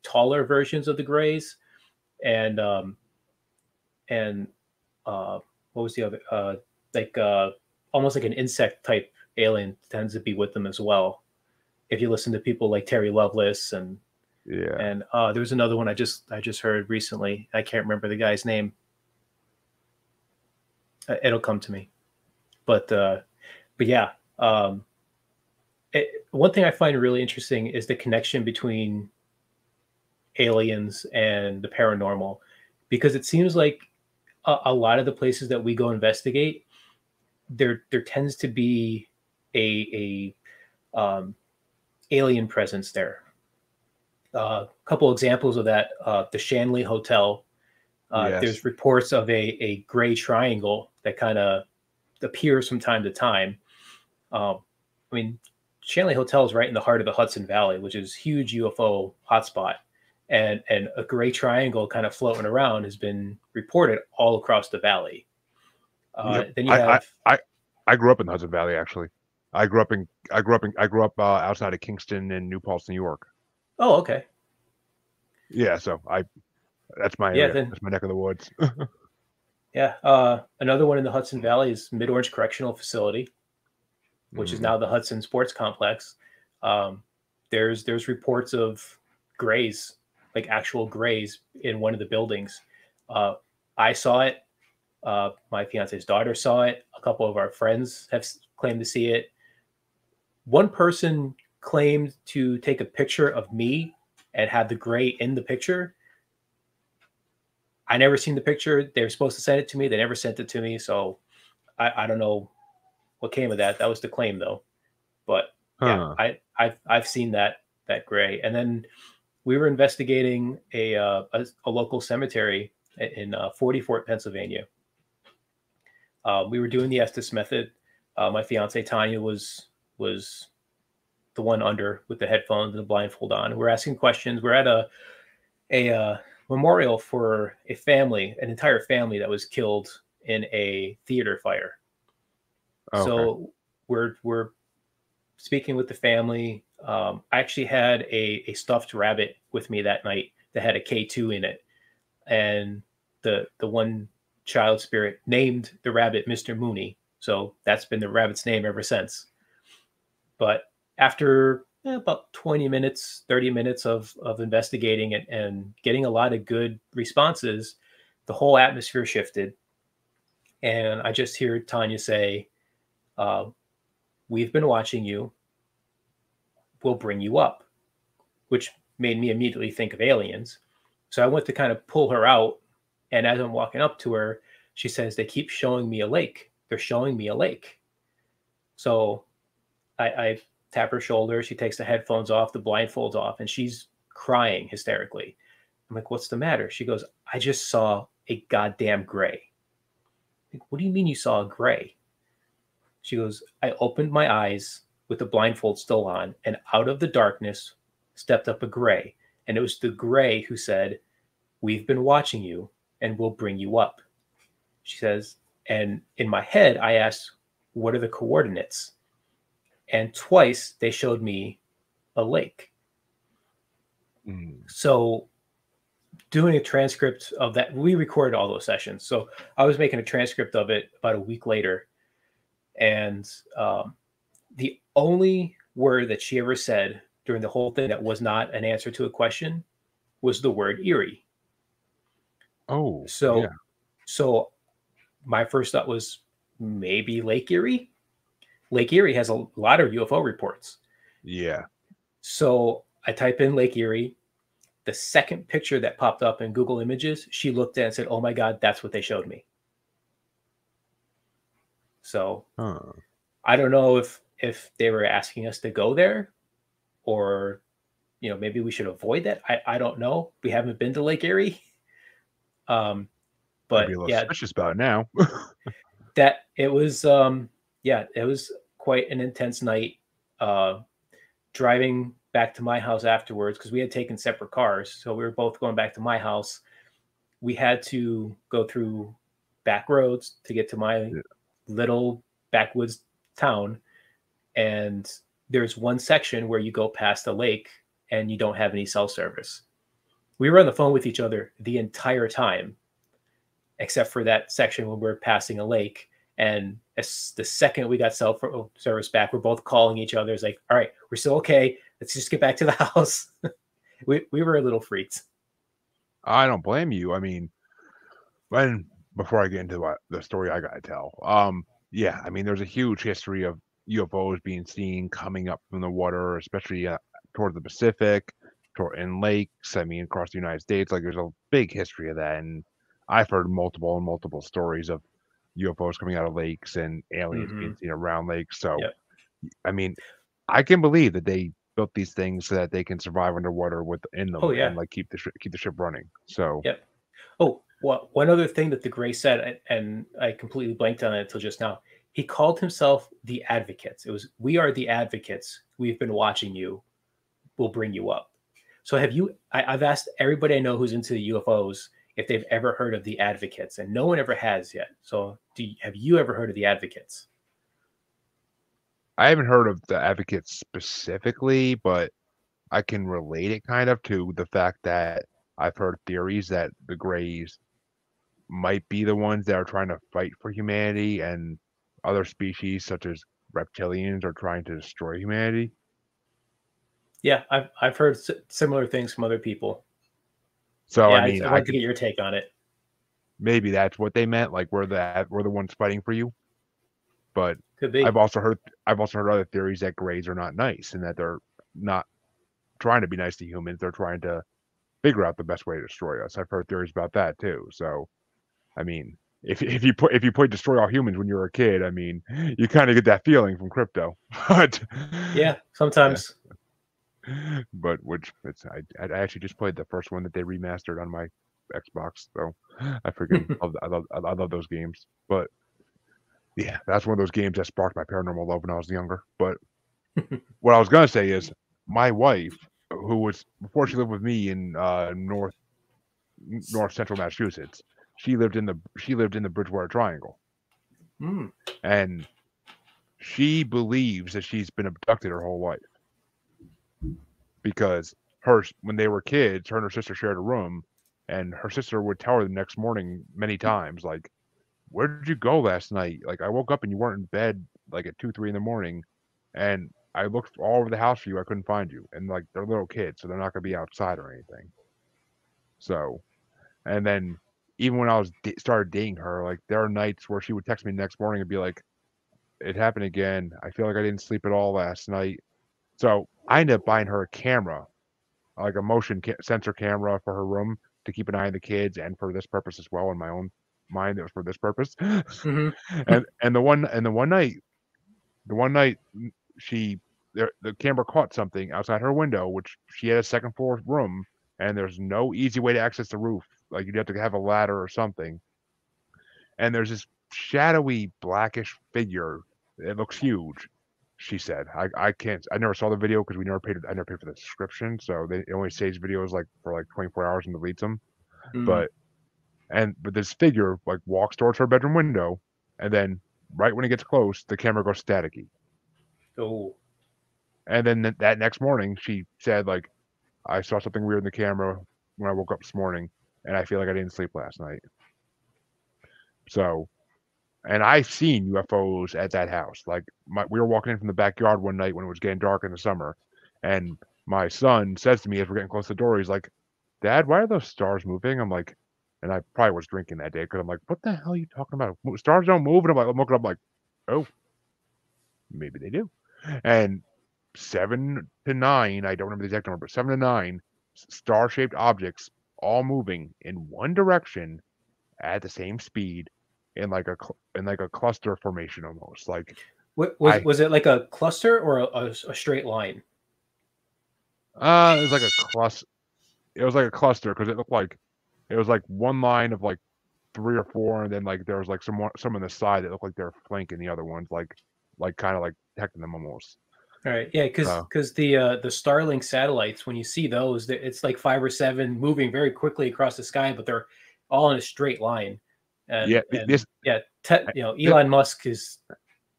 taller versions of the grays, and and what was the other like almost like an insect type alien tends to be with them as well. If you listen to people like Terry Lovelace yeah. and there was another one I just heard recently. I can't remember the guy's name. It'll come to me. But yeah, one thing I find really interesting is the connection between aliens and the paranormal, because it seems like a lot of the places that we go investigate, there tends to be a alien presence there. A couple examples of that: the Shanley Hotel. Yes. There's reports of a gray triangle that kind of appears from time to time. I mean, Shanley Hotel is right in the heart of the Hudson Valley, which is a huge UFO hotspot, and a gray triangle kind of floating around has been reported all across the valley. Yep. Then you have. I grew up in the Hudson Valley actually. I grew up outside of Kingston and New Paltz, New York. Oh, okay. Yeah, so I that's my Yeah, area. then That's my neck of the woods. yeah. Another one in the Hudson Valley is Mid Orange Correctional Facility, which is Mm, now the Hudson Sports Complex. Um, there's reports of grays, like actual grays, in one of the buildings. Uh, I saw it. My fiance's daughter saw it. A couple of our friends have claimed to see it. One person claimed to take a picture of me and had the gray in the picture. I never seen the picture. They were supposed to send it to me. They never sent it to me. So I don't know what came of that. That was the claim though. But yeah, huh. I've seen that gray. And then we were investigating a local cemetery in 40 Fort, Pennsylvania. We were doing the Estes method. My fiance Tanya was the one under with the headphones and the blindfold on. We're asking questions. We're at a memorial for a family, an entire family that was killed in a theater fire. Okay. So we're speaking with the family. I actually had a stuffed rabbit with me that night that had a K2 in it, and the one child spirit named the rabbit Mr. Mooney. So that's been the rabbit's name ever since. But after about 20 minutes, 30 minutes of investigating it and getting a lot of good responses, the whole atmosphere shifted. And I just hear Tanya say, uh, "We've been watching you. We'll bring you up," which made me immediately think of aliens. So I went to kind of pull her out. And as I'm walking up to her, she says, "They keep showing me a lake. They're showing me a lake." So I tap her shoulder. She takes the headphones off, the blindfolds off, and she's crying hysterically. I'm like, "What's the matter?" She goes, "I just saw a goddamn gray." Like, "What do you mean you saw a gray?" She goes, "I opened my eyes with the blindfold still on, and out of the darkness stepped up a gray. And it was the gray who said, 'We've been watching you and we'll bring you up.'" She says, and in my head, I asked, "What are the coordinates?" And twice they showed me a lake. Mm. So doing a transcript of that, we recorded all those sessions. So I was making a transcript of it about a week later. And the only word that she ever said during the whole thing that was not an answer to a question was the word eerie. Oh, yeah. So my first thought was maybe Lake Erie. Lake Erie has a lot of UFO reports. Yeah. So I type in Lake Erie. The second picture that popped up in Google Images, she looked at and said, "Oh my God, that's what they showed me." So Huh. I don't know if they were asking us to go there, or maybe we should avoid that. I don't know. We haven't been to Lake Erie. I'd be But a little yeah, suspicious about it now. that it was it was quite an intense night. Uh, Driving back to my house afterwards, because we had taken separate cars, so we were both going back to my house. We had to go through back roads to get to my Yeah. little backwoods town, and there's one section where you go past a lake and you don't have any cell service. We were on the phone with each other the entire time, except for that section when we're passing a lake. And as the second we got cell service back, we're both calling each other. It's like, "All right, we're still okay. Let's just get back to the house." We were a little freaked. I don't blame you. I mean, when before I get into the story I gotta tell, yeah, I mean, there's a huge history of UFOs being seen coming up from the water, especially toward the Pacific, toward in lakes. I mean, across the United States, like there's a big history of that, and I've heard multiple and multiple stories of UFOs coming out of lakes and aliens being Mm-hmm. seen around lakes. So, Yep. I mean, I can believe that they built these things so that they can survive underwater within Oh them and yeah. like keep the ship running. So, Yep. Oh, one other thing that the Gray said, and I completely blanked on it until just now. He called himself the Advocates. It was, "We are the Advocates. We've been watching you. We'll bring you up." So have you? I've asked everybody I know who's into the UFOs if they've ever heard of the Advocates, and no one ever has yet. So have you ever heard of the Advocates? I haven't heard of the advocates specifically, but I can relate it kind of to the fact that I've heard theories that the Greys might be the ones that are trying to fight for humanity and other species such as reptilians are trying to destroy humanity. Yeah, I've heard similar things from other people. So I Yeah, mean, I I wanted to could get your take on it. maybe that's what they meant, like we're the ones fighting for you. But Could I've be. also heard I've also heard other theories that Greys are not nice and that they're not trying to be nice to humans. They're trying to figure out the best way to destroy us. I've heard theories about that too. So I mean, if you play Destroy All Humans when you were a kid, I mean, you kind of get that feeling from Crypto, but Yeah, yeah, sometimes. but which I actually just played the first one that they remastered on my Xbox, so I freaking love I love those games. But yeah, that's one of those games that sparked my paranormal love when I was younger. But what I was gonna say is my wife, who was before she lived with me in north central Massachusetts, she lived in the Bridgewater Triangle, Mm. and she believes that she's been abducted her whole life because when they were kids, her and her sister shared a room, and her sister would tell her the next morning many times, like, "Where did you go last night? Like, I woke up and you weren't in bed like at 2, 3 in the morning," and I looked all over the house for you. I couldn't find you. And like they're little kids, so they're not gonna be outside or anything. So, and then even when I was started dating her, like there are nights where she would text me the next morning and be like, "It happened again. I feel like I didn't sleep at all last night." So I ended up buying her a camera, like a motion sensor camera for her room to keep an eye on the kids, and for this purpose as well. In my own mind, it was for this purpose. Hmm. and the one night she the camera caught something outside her window, which she had a second floor room, and there's no easy way to access the roof. Like you'd have to have a ladder or something. And there's this shadowy blackish figure. It looks huge. She said, I can't. I never saw the video because we never paid. I never paid for the subscription, so it only saves videos like for like 24 hours and deletes them. Mm. But but this figure like walks towards her bedroom window, and then right when it gets close, the camera goes staticky. Oh. And then that next morning, she said like, I saw something weird in the camera when I woke up this morning, and I feel like I didn't sleep last night. So, and I've seen UFOs at that house. Like we were walking in from the backyard one night when it was getting dark in the summer, and my son says to me as we're getting close to the door, he's like, "Dad, why are those stars moving?" I'm like, and I probably was drinking that day because I'm like, "What the hell are you talking about? Stars don't move." And I'm looking up like, "Oh, maybe they do." And 7 to 9, I don't remember the exact number, but 7 to 9 star-shaped objects all moving in one direction at the same speed in like a cluster formation almost. Like What was I was it like a cluster or a straight line? it was like a cluster. It was like a cluster because it looked like it was like one line of like 3 or 4, and then like there was like some on the side that looked like they were flanking the other ones, like kind of like protecting them almost. All right, yeah, because Uh, the Starlink satellites, when you see those, it's like 5 or 7 moving very quickly across the sky, but they're all in a straight line. yeah, And yeah, this Elon Musk is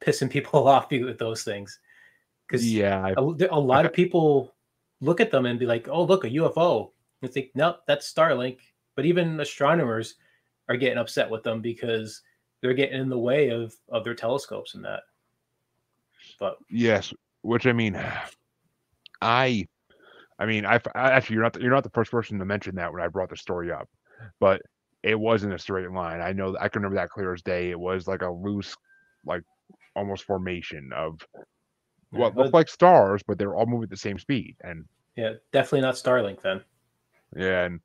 pissing people off with those things because yeah, a lot of people look at them and be like, "Oh, look, a UFO." And think, "No, that's Starlink." But even astronomers are getting upset with them because they're getting in the way of their telescopes and that. But yes, which I mean, I actually you're not the first person to mention that when I brought the story up, but it wasn't a straight line. I know I can remember that clear as day. It was like a loose, like almost formation of what looked like stars, but they were all moving at the same speed. And yeah, definitely not Starlink then. yeah, and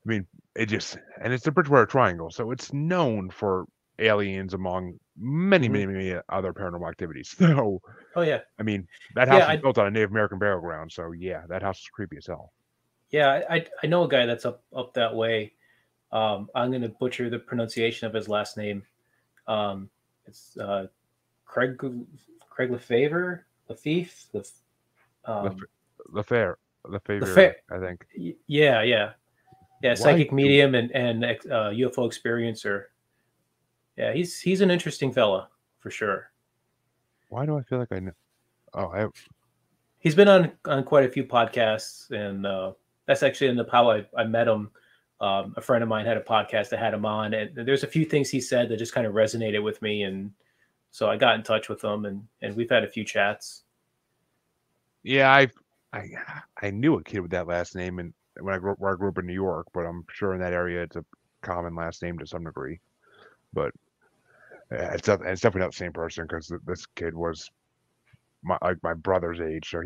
I mean it's the Bridgewater Triangle, so it's known for aliens among many, Hmm. many, many other paranormal activities. So Oh yeah, I mean that yeah, house was I built on a Native American burial ground, so yeah, that house is creepy as hell. yeah I know a guy that's up that way. I'm gonna butcher the pronunciation of his last name. It's Craig Lefevre Lafife The um, the fair, the Lefe favor, I think. yeah, Why psychic do medium and UFO experiencer. Yeah, he's an interesting fella for sure. why do I feel like I know? Oh, He's been on quite a few podcasts, and that's actually in the how I met him. A friend of mine had a podcast that had him on, and there's a few things he said that just kind of resonated with me, and so I got in touch with him, and we've had a few chats. yeah, I I knew a kid with that last name, and where I grew up in New York, but I'm sure in that area it's a common last name to some degree. But it's definitely not the same person because this kid was my brother's age, so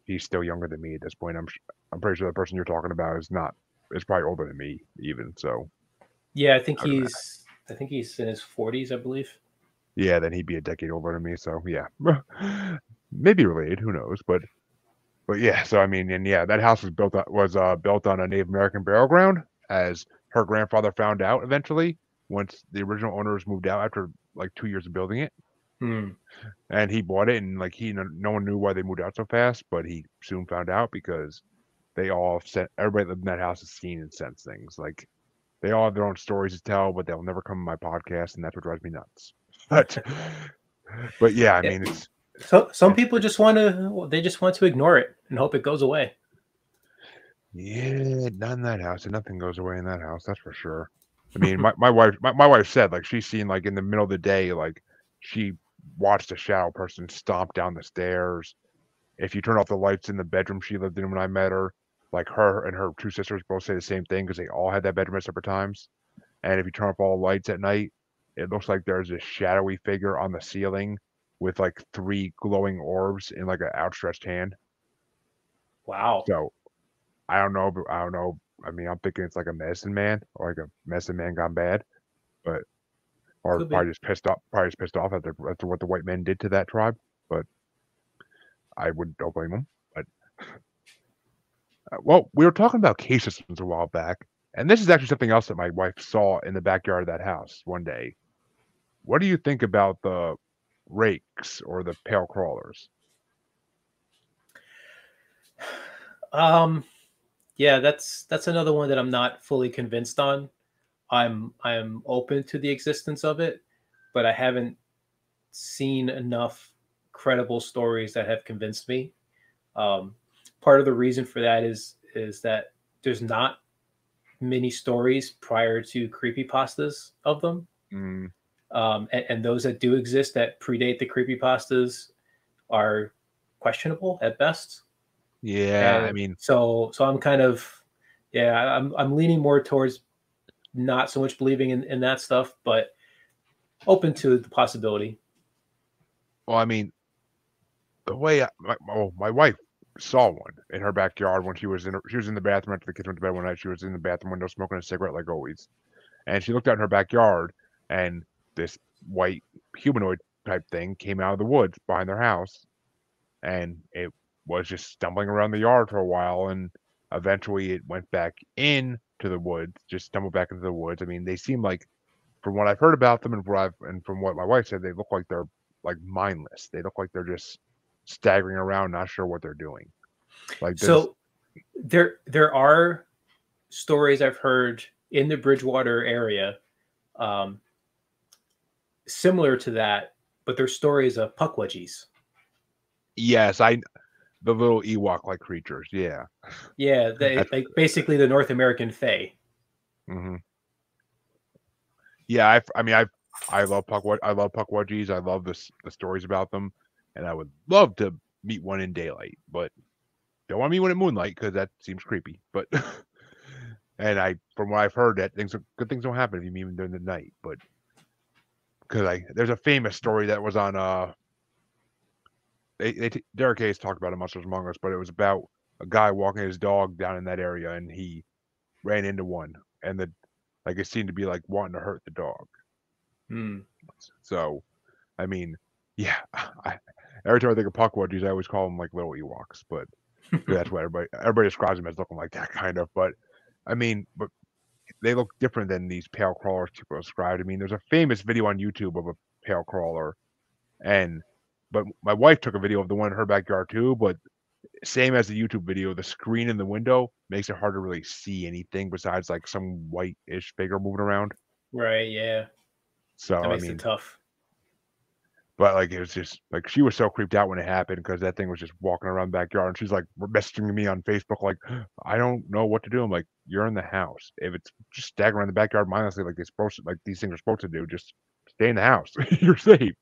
he's still younger than me at this point. I'm pretty sure the person you're talking about is probably older than me even. So Yeah, I would imagine, I think he's in his 40s, I believe. yeah, then he'd be a decade older than me. So yeah, maybe related. Who knows? But yeah, so I mean, and yeah, that house was built on a Native American burial ground, as her grandfather found out eventually once the original owners moved out after like 2 years of building it, Hmm. and he bought it, and like no one knew why they moved out so fast, but he soon found out because everybody that lived in that house has seen and sensed things. Like they all have their own stories to tell, but they'll never come on my podcast, and that's what drives me nuts. But but yeah, I Yeah. mean So some it's people just want to ignore it and hope it goes away. yeah, not in that house, and nothing goes away in that house, that's for sure. I mean, my wife said like she's seen like in the middle of the day, like she watched a shadow person stomp down the stairs. If you turn off the lights in the bedroom she lived in when I met her, like her and her two sisters both say the same thing because they all had that bedroom at separate times. And if you turn off all the lights at night, it looks like there's this shadowy figure on the ceiling with like three glowing orbs in like an outstretched hand. Wow. So I don't know. I mean, I'm thinking it's like a medicine man or like a medicine man gone bad, but or Could be. probably just pissed off after what the white men did to that tribe. But I would don't blame them. But well, we were talking about cave systems a while back, and this is actually something else that my wife saw in the backyard of that house one day. What do you think about the rakes or the pale crawlers? Um, yeah, that's another one that I'm not fully convinced on. I'm open to the existence of it, but I haven't seen enough credible stories that have convinced me. Um, Part of the reason for that is that there's not many stories prior to creepypastas of them. Mm, And those that do exist that predate the creepypastas are questionable at best. yeah, I And mean, so I'm kind of, yeah, I'm leaning more towards not so much believing in that stuff, but open to the possibility. well, I mean, the way my wife saw one in her backyard when she was in the bathroom after the kids went to bed one night. She was in the bathroom window smoking a cigarette like always, and she looked out in her backyard, and this white humanoid type thing came out of the woods behind their house, and it was just stumbling around the yard for a while, and eventually it went back in to the woods, just stumbled back into the woods. I mean, they seem like, from what I've heard about them and from what my wife said, they look like they're like mindless. They look like they're just staggering around, not sure what they're doing. Like there's So there are stories I've heard in the Bridgewater area, um, similar to that, but they're stories of puckwudgies. yes, I the little Ewok like creatures. Yeah, Yeah, they that's like basically the North American Fae. hmm yeah. I mean, I love I love Puckwudgies. I love the stories about them, and I would love to meet one in daylight, but don't want to meet one at moonlight because that seems creepy. But and from what I've heard, that good things don't happen if you meet them during the night. But because there's a famous story that was on Derek Hayes talked about it Monsters Among Us, but it was about a guy walking his dog down in that area, and he ran into one, and it seemed to be like wanting to hurt the dog. Hmm. So I mean, yeah, every time I think of Puckwudgies, I always call them like little Ewoks, but 'cause that's what everybody describes them as, looking like that kind of. But I mean, but they look different than these pale crawlers people described. I mean, there's a famous video on YouTube of a pale crawler, and but my wife took a video of the one in her backyard too. But same as the YouTube video, the screen in the window makes it hard to really see anything besides like some white-ish figure moving around. Right, yeah. That So I makes it mean, tough. but like it was just like she was so creeped out when it happened because that thing was just walking around the backyard, and she's like messaging me on Facebook like, I don't know what to do. I'm like, you're in the house. If it's just staggering around the backyard mindlessly like these things are supposed to do, just stay in the house. You're safe.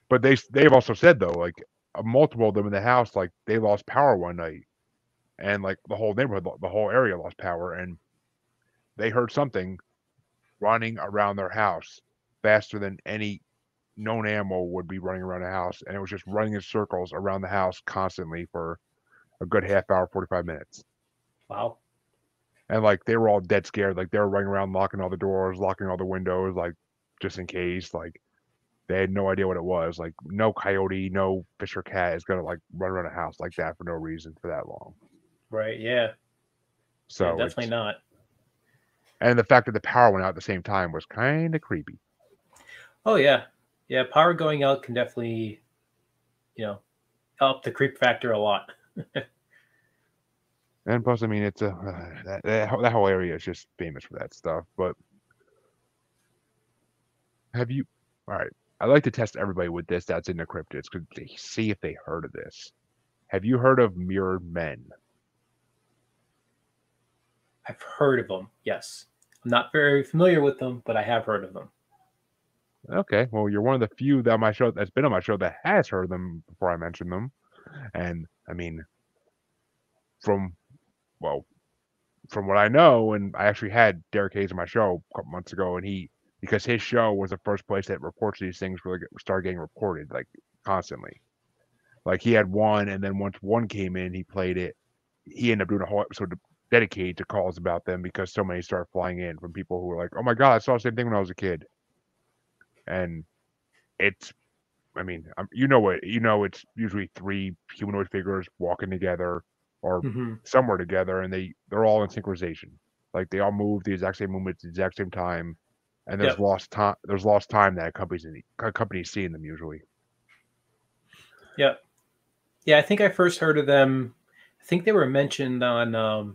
But they've also said though, like multiple of them in the house, like they lost power one night, and like the whole neighborhood, the whole area lost power, and they heard something running around their house faster than any known animal would be running around the house, and it was just running in circles around the house constantly for a good half hour, 45 minutes. Wow. And like they were all dead scared, like they were running around locking all the doors, locking all the windows, like just in case. Like they had no idea what it was. Like no coyote, no fish or cat is gonna like run around a house like that for no reason for that long. Right, yeah. Yeah, So definitely it's not. and the fact that the power went out at the same time was kind of creepy. Oh yeah. Yeah, power going out can definitely, you know, up the creep factor a lot. And plus, I mean, it's a that whole area is just famous for that stuff. But have you? All right, I like to test everybody with this that's in the cryptids because they see if they heard of this. Have you heard of mirrored men? I've heard of them. Yes. I'm not very familiar with them, but I have heard of them. Okay, well, you're one of the few that on my show that's been on my show that has heard them before I mentioned them. And I mean, from well, from what I know, and I actually had Derek Hayes on my show a couple months ago, and because his show was the first place that reports these things really started getting reported like constantly. Like he had one, and then once one came in, he played it. He ended up doing a whole episode dedicated to calls about them because so many started flying in from people who were like, "Oh my god, I saw the same thing when I was a kid," and it's I mean, it's usually three humanoid figures walking together or Hmm. somewhere together, and they're all in synchronization. Like they all move the exact same movement at the exact same time, and there's Yep. lost time. There's lost time that accompanies seeing them usually. Yep. Yeah, I think I first heard of them. I think they were mentioned on, I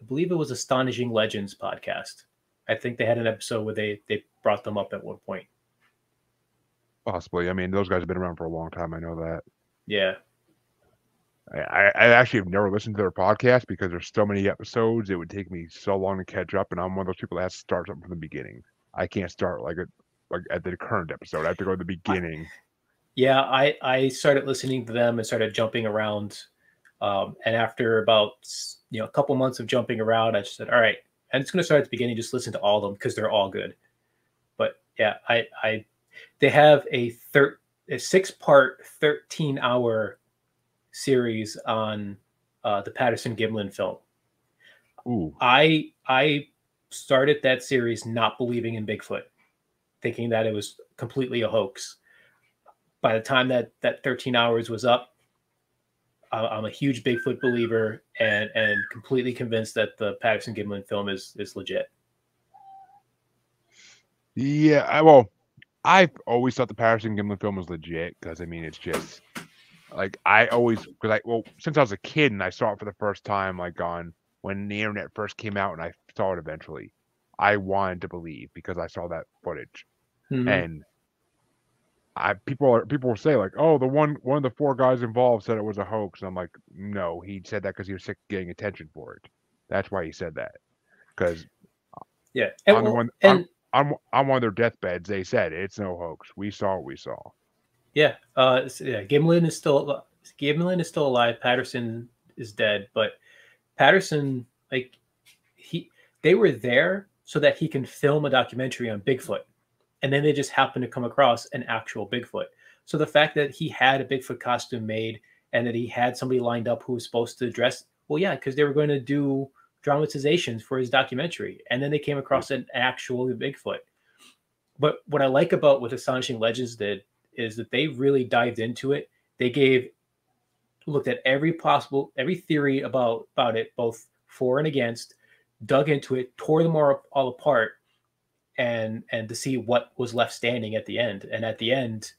believe it was Astonishing Legends podcast. I think they had an episode where they brought them up at one point. Possibly. I mean, those guys have been around for a long time. I know that. Yeah. I actually have never listened to their podcast because there's so many episodes. It would take me so long to catch up, and I'm one of those people that has to start something from the beginning. I can't start like at the current episode. I have to go to the I, beginning. yeah, I started listening to them and started jumping around. And after about a couple months of jumping around, I just said, all right, I'm just going to start at the beginning, just listen to all of them because they're all good. But yeah, I they have a 6-part, 13-hour series on the Patterson Gimlin film. Ooh, I started that series not believing in Bigfoot, thinking that it was completely a hoax. By the time that 13 hours was up, I'm a huge Bigfoot believer and completely convinced that the Patterson Gimlin film is legit. yeah. Well, I've always thought the Patterson Gimlin film was legit because I mean, it's just like I always because since I was a kid and I saw it for the first time like on when the internet first came out and I saw it eventually, I wanted to believe because I saw that footage Mm-hmm. and people will say like, oh, the one of the four guys involved said it was a hoax. And I'm like, no, he said that because he was sick of getting attention for it. That's why he said that. Because Yeah, and on the well, one and on one of their deathbeds, they said it's no hoax. We saw what we saw. yeah, Gimlin is still alive. Patterson is dead, but Patterson, like, he they were there so that he can film a documentary on Bigfoot, and then they just happened to come across an actual Bigfoot. So the fact that he had a Bigfoot costume made and that he had somebody lined up who was supposed to dress, well, yeah, because they were going to do dramatizations for his documentary, and then they came Yep. across an actual Bigfoot. But what I like about what Astonishing Legends did is that they really dived into it. They looked at every theory about it, both for and against, dug into it, tore them all apart, and to see what was left standing at the end. And at the end,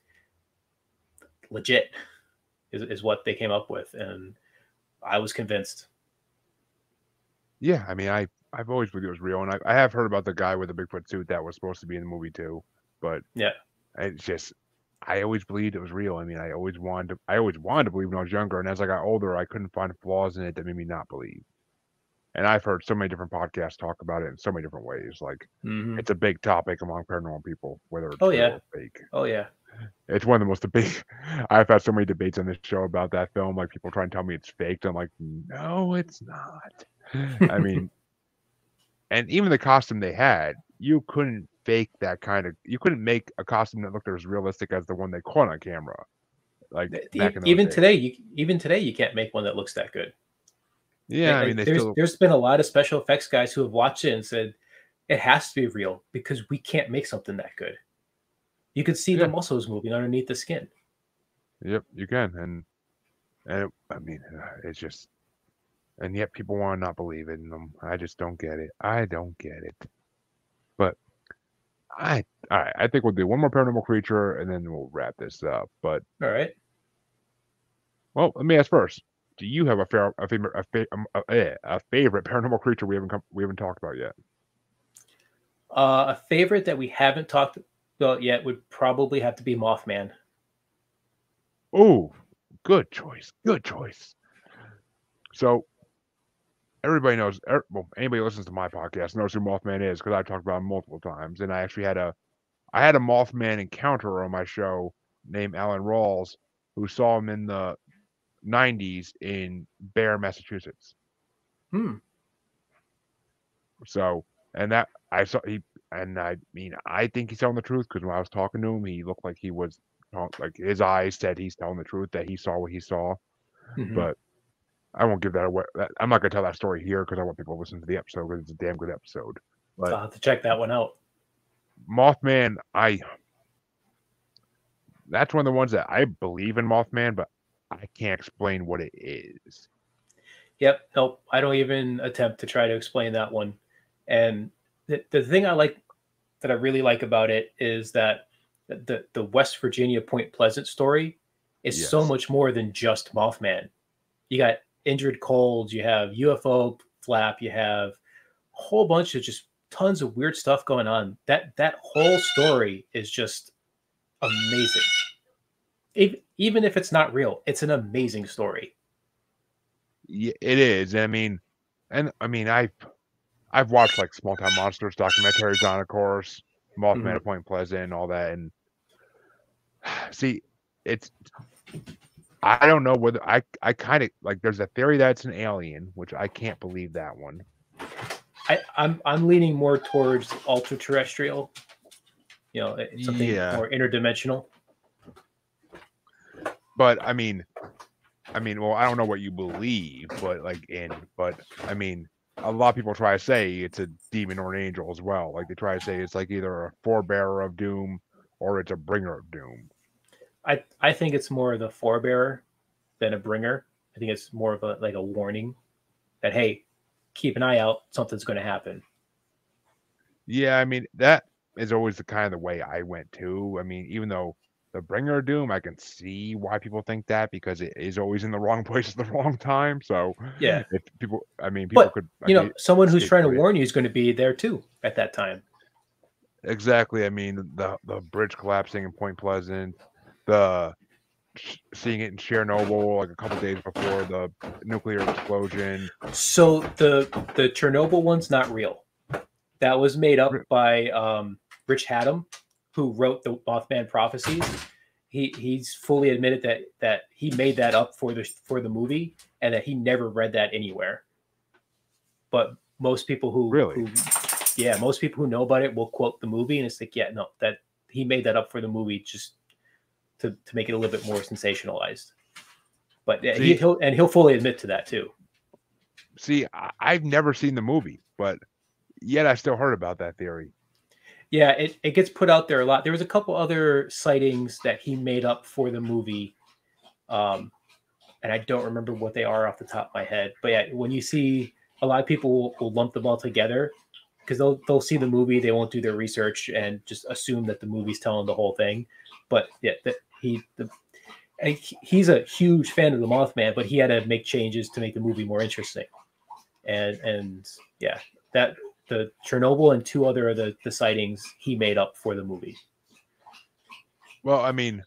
legit is what they came up with, and I was convinced. Yeah, I mean, I've always believed it was real, and I have heard about the guy with the Bigfoot suit that was supposed to be in the movie too, but Yeah. it's just I always believed it was real. I mean, I always wanted to believe when I was younger, and as I got older, I couldn't find flaws in it that made me not believe. And I've heard so many different podcasts talk about it in so many different ways. Like Mm-hmm. it's a big topic among paranormal people, whether it's Oh real yeah. or fake. Oh yeah. It's one of the most debate. I've had so many debates on this show about that film. Like people try and tell me it's faked. I'm like, no, it's not. I mean, and even the costume they had, you couldn't fake that kind of. You couldn't make a costume that looked as realistic as the one they caught on camera, like back in those Even days. today, you can't make one that looks that good. Yeah, Like, I mean, like they there's still. there's been a lot of special effects guys who have watched it and said it has to be real because we can't make something that good. You could see the Yeah, muscles moving underneath the skin. yep, you can, I mean, it's just, and yet people want to not believe in them. I just don't get it. I don't get it. But all right. I think we'll do one more paranormal creature, and then we'll wrap this up. But All right. well, let me ask first. Do you have a favorite paranormal creature we haven't talked about yet? A favorite that we haven't talked about yet would probably have to be Mothman. Oh, good choice. Good choice. So everybody knows. Well, anybody who listens to my podcast knows who Mothman is because I've talked about him multiple times, and I actually had I had a Mothman encounter on my show named Alan Rawls, who saw him in the 90s in Bear, Massachusetts. Hmm. So, and that I saw he, and I mean, I think he's telling the truth because when I was talking to him, he looked like he was like his eyes said he's telling the truth that he saw what he saw. Mm-hmm. But I won't give that away. I'm not gonna tell that story here because I want people to listen to the episode because it's a damn good episode. But I'll have to check that one out. Mothman, that's one of the ones that I believe in Mothman, but I can't explain what it is. Yep. Nope. I don't even attempt to try to explain that one. And the thing I really like about it is that the West Virginia Point Pleasant story is so Yes. much more than just Mothman. You got injured colds, you have UFO flap, you have a whole bunch of just tons of weird stuff going on. That whole story is just amazing. Even if it's not real, it's an amazing story. Yeah, it is. I mean, I've watched like Small Town Monsters documentaries on, of course, Mothman Mhm. at Point Pleasant and all that. And see, it's I don't know whether I kind of like. There's a theory that it's an alien, which I can't believe that one. I'm leaning more towards ultra terrestrial. It's something Yeah, more interdimensional. but well, I don't know what you believe, but I mean, a lot of people try to say it's a demon or an angel as well. Like they try to say it's like either a forebearer of doom or it's a bringer of doom. I think it's more of the forebearer than a bringer. I think it's more of a warning that, hey, keep an eye out, something's going to happen. Yeah, I mean that is always the kind of the way I went too. I mean, even though the bringer of doom, I can see why people think that because it is always in the wrong place at the wrong time. So Yeah, if people, I mean, people but could like someone who's trying to scapegoat it. warn you is going to be there too at that time. Exactly. I mean, the bridge collapsing in Point Pleasant, the seeing it in Chernobyl like a couple days before the nuclear explosion. So the Chernobyl one's not real. That was made up by Rich Haddam, who wrote the Mothman prophecies. He's fully admitted that he made that up for the movie and that he never read that anywhere. But most people Really? most people who know about it will quote the movie and it's like, yeah, no, that he made that up for the movie just to make it a little bit more sensationalized. But he'll fully admit to that too. See, I've never seen the movie, but yet I still heard about that theory. Yeah, it gets put out there a lot. There was a couple other sightings that he made up for the movie, and I don't remember what they are off the top of my head. But yeah, when you see a lot of people will lump them all together because they'll see the movie, they won't do their research and just assume that the movie's telling the whole thing. But yeah, he's a huge fan of the Mothman, but he had to make changes to make the movie more interesting. And yeah, that the Chernobyl and two other of the sightings he made up for the movie. Well, I mean,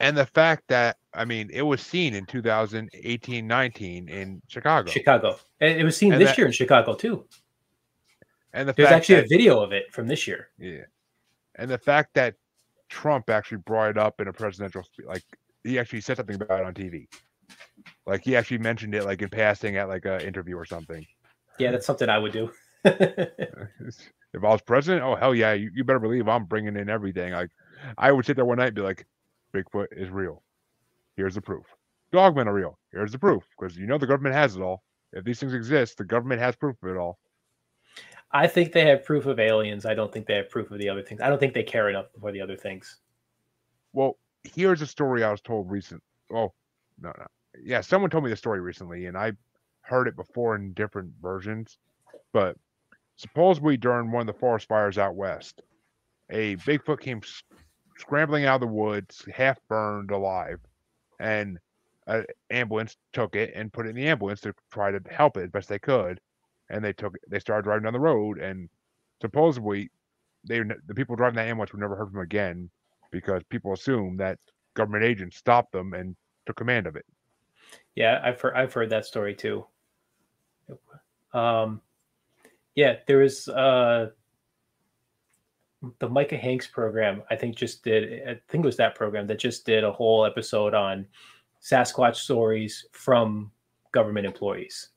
and the fact that it was seen in 2018-19 in Chicago. And it was seen this year in Chicago too. And the There's fact actually that, a video of it from this year. Yeah, and the fact that Trump actually brought it up in a presidential like he actually said something about it on TV. Like he actually mentioned it like in passing at like an interview or something. Yeah, that's something I would do. If I was president, oh hell yeah, you better believe I'm bringing in everything. Like I would sit there one night and be like, Bigfoot is real. Here's the proof. Dogmen are real. Here's the proof. Because the government has it all. If these things exist, the government has proof of it all. I think they have proof of aliens. I don't think they have proof of the other things. I don't think they care enough for the other things. Well, here's a story I was told recent. Oh, no. Yeah, someone told me the story recently, and I heard it before in different versions. But supposedly during one of the forest fires out west, a Bigfoot came scrambling out of the woods, half burned alive, and an ambulance took it and put it in the ambulance to try to help it as best they could. And they started driving down the road, and supposedly the people driving that ambulance would never heard from them again because people assume that government agents stopped them and took command of it. Yeah, I've heard that story too. Yeah, there was the Micah Hanks program, I think it was that program that just did a whole episode on Sasquatch stories from government employees,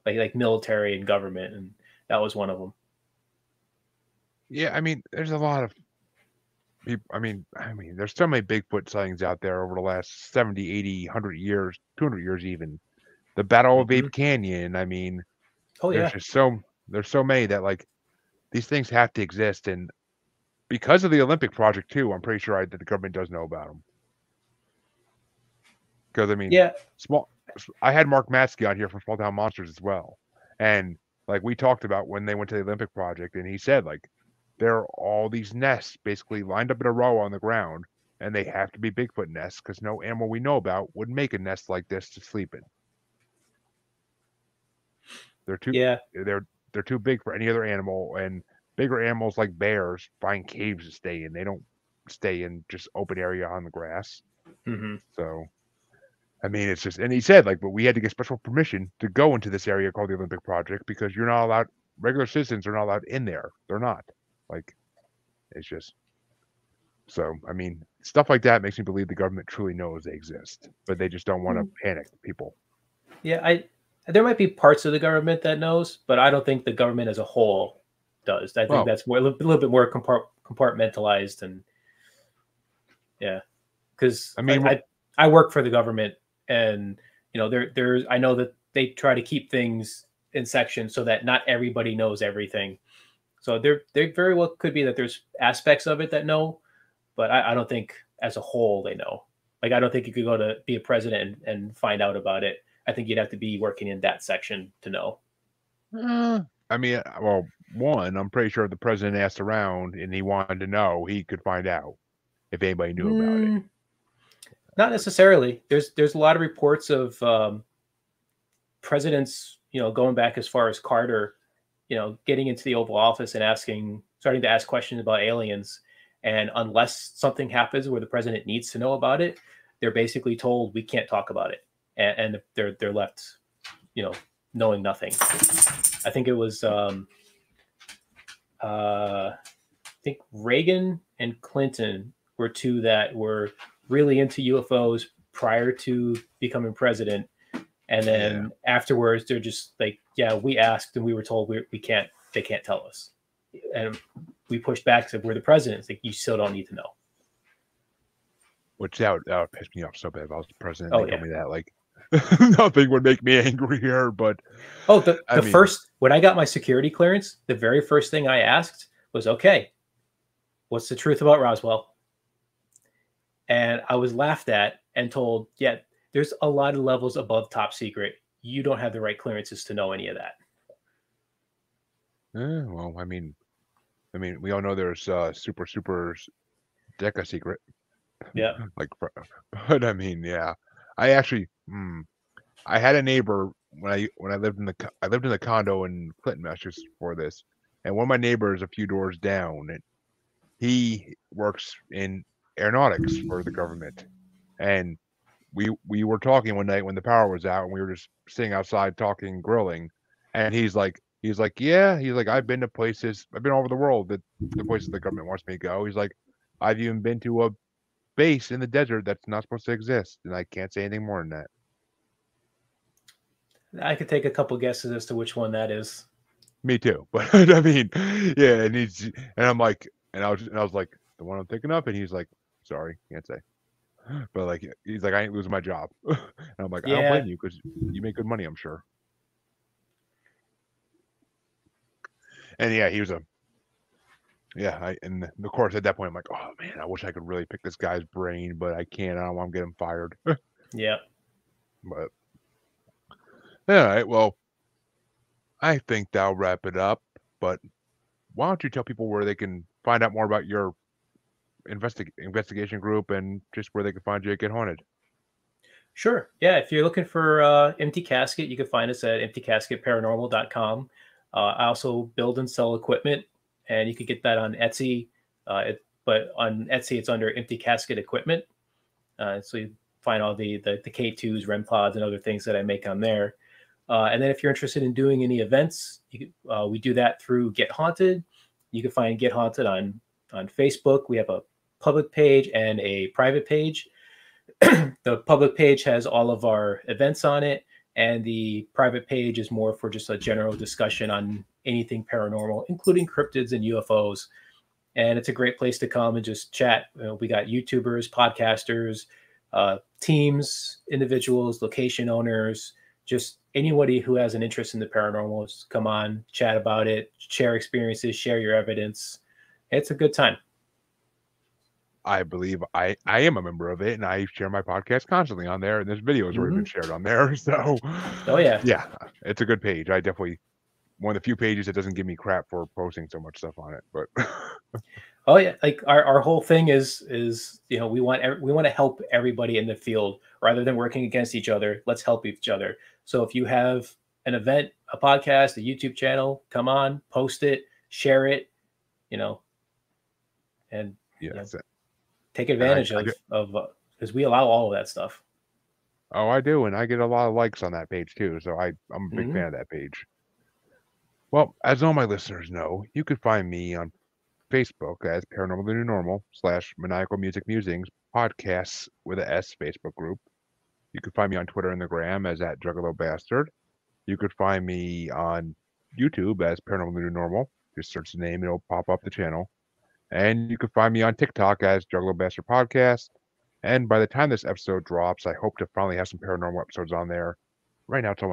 like military and government, and that was one of them. Yeah, I mean, there's a lot of people. I mean, there's so many Bigfoot sightings out there over the last 70, 80, 100 years, 200 years even. The Battle of Mm-hmm. Ape Canyon. I mean, Oh there's yeah, just there's so many that like these things have to exist, and because of the Olympic project too, I'm pretty sure that the government does know about them. Because I mean, yeah. small. I had Mark Matsky on here from Small Town Monsters as well, and like we talked about when they went to the Olympic project, and he said like there are all these nests basically lined up in a row on the ground, and they have to be Bigfoot nests because no animal we know about would make a nest like this to sleep in. They're too Yeah. they're too big for any other animal, and bigger animals like bears find caves to stay in. They don't stay in just open area on the grass. Mm-hmm. So I mean, it's just, and he said like, but we had to get special permission to go into this area called the Olympic Project because you're not allowed. Regular citizens are not allowed in there. They're not. Like, it's just so. I mean, stuff like that makes me believe the government truly knows they exist, but they just don't want to panic people. Yeah, I there might be parts of the government that knows, but I don't think the government as a whole does. I think Well, that's more a little bit more compartmentalized, and yeah, because I mean, I work for the government, and there's I know that they try to keep things in sections so that not everybody knows everything. So there very well could be that there's aspects of it that know, but I don't think as a whole they know. Like I don't think you could go to be a president and find out about it. I think you'd have to be working in that section to know. I mean, well, one, I'm pretty sure if the president asked around and he wanted to know, he could find out if anybody knew about it. Mm, not necessarily. There's a lot of reports of presidents, going back as far as Carter, getting into the Oval Office and starting to ask questions about aliens. And unless something happens where the president needs to know about it, they're basically told we can't talk about it, and they're left, knowing nothing. I think it was, I think Reagan and Clinton were two that were really into UFOs prior to becoming president, and then afterwards they're just like, yeah, we asked and we were told we can't. They can't tell us, and we pushed back. Said we're the president. It's like you still don't need to know. Which that would piss me off so bad if I was the president. Oh They yeah. told me that like nothing would make me angrier, but the first when I got my security clearance, the very first thing I asked was, okay, what's the truth about Roswell? And I was laughed at and told, yeah, there's a lot of levels above top secret. You don't have the right clearances to know any of that. well, I mean, we all know there's super deca secret, Yeah. like, but I mean, yeah, I actually, I had a neighbor when I lived in the condo in Clinton, Massachusetts for this, and one of my neighbors a few doors down, and he works in aeronautics for the government, and we were talking one night when the power was out, and we were just sitting outside talking, grilling, and he's like, yeah, he's like, I've been all over the world, the places the government wants me to go. He's like, I've even been to a base in the desert that's not supposed to exist, and I can't say anything more than that. I could take a couple guesses as to which one that is. Me too, but I mean, yeah, and I'm like, and I was like, the one I'm thinking of, and he's like, sorry, can't say. But like, he's like, I ain't losing my job, and I'm like, I don't Yeah. blame you because you make good money, I'm sure. And yeah, and of course at that point I'm like, oh man, I wish I could really pick this guy's brain, but I can't. I don't want to get him fired. Yeah. But all right, well, I think that'll wrap it up. But why don't you tell people where they can find out more about your investigation group and just where they can find you at Get Haunted? Sure. Yeah. If you're looking for Empty Casket, you can find us at emptycasketparanormal.com. I also build and sell equipment, and you can get that on Etsy. But on Etsy, it's under Empty Casket Equipment. So you find all the K2s, REM pods, and other things that I make on there. And then if you're interested in doing any events, we do that through Get Haunted. You can find Get Haunted on Facebook. We have a public page and a private page. The public page has all of our events on it, and the private page is more for just a general discussion on anything paranormal, including cryptids and UFOs. And it's a great place to come and just chat. We got YouTubers, podcasters, teams, individuals, location owners, just anybody who has an interest in the paranormal. Just come on, chat about it, share experiences, share your evidence. It's a good time. I believe I am a member of it, and I share my podcast constantly on there, and this video has already been Mm-hmm. shared on there. So, Oh yeah. yeah, it's a good page. I definitely one of the few pages that doesn't give me crap for posting so much stuff on it. But Oh yeah, like our whole thing is we want to help everybody in the field rather than working against each other. Let's help each other. So if you have an event, a podcast, a YouTube channel, come on, post it, share it, you know, and you know, yes, take and advantage I get, of because we allow all of that stuff. oh, I do, and I get a lot of likes on that page too. So I'm a big Mm-hmm. fan of that page. Well, as all my listeners know, you could find me on Facebook as Paranormal the New Normal / Maniacal Music Musings podcasts with a S Facebook group. You could find me on Twitter and the Gram as at Juggalo Bastard. You could find me on YouTube as Paranormal the New Normal. Just search the name, it'll pop up the channel. And you can find me on TikTok as Juggalo Bastard Podcast. And by the time this episode drops, I hope to finally have some paranormal episodes on there. Right now, it's all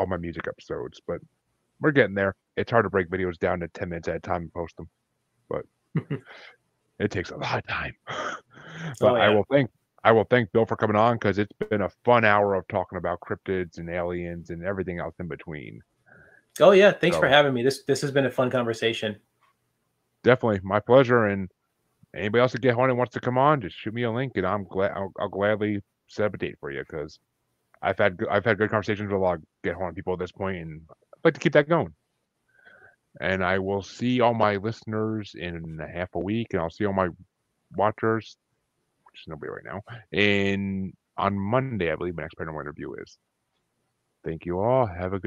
my music episodes, but we're getting there. It's hard to break videos down to 10 minutes at a time and post them, but it takes a lot of time. Oh But yeah. I will thank Bill for coming on because it's been a fun hour of talking about cryptids and aliens and everything else in between. Oh yeah. Thanks for So having me. This has been a fun conversation. definitely my pleasure. And anybody else that get on and wants to come on, just shoot me a link, and I'll gladly set up a date for you because I've had good conversations with a lot of get on people at this point, and I'd like to keep that going. And I will see all my listeners in a half a week, and I'll see all my watchers, which is nobody right now, in on Monday, I believe my next paranormal interview is. Thank you all. Have a good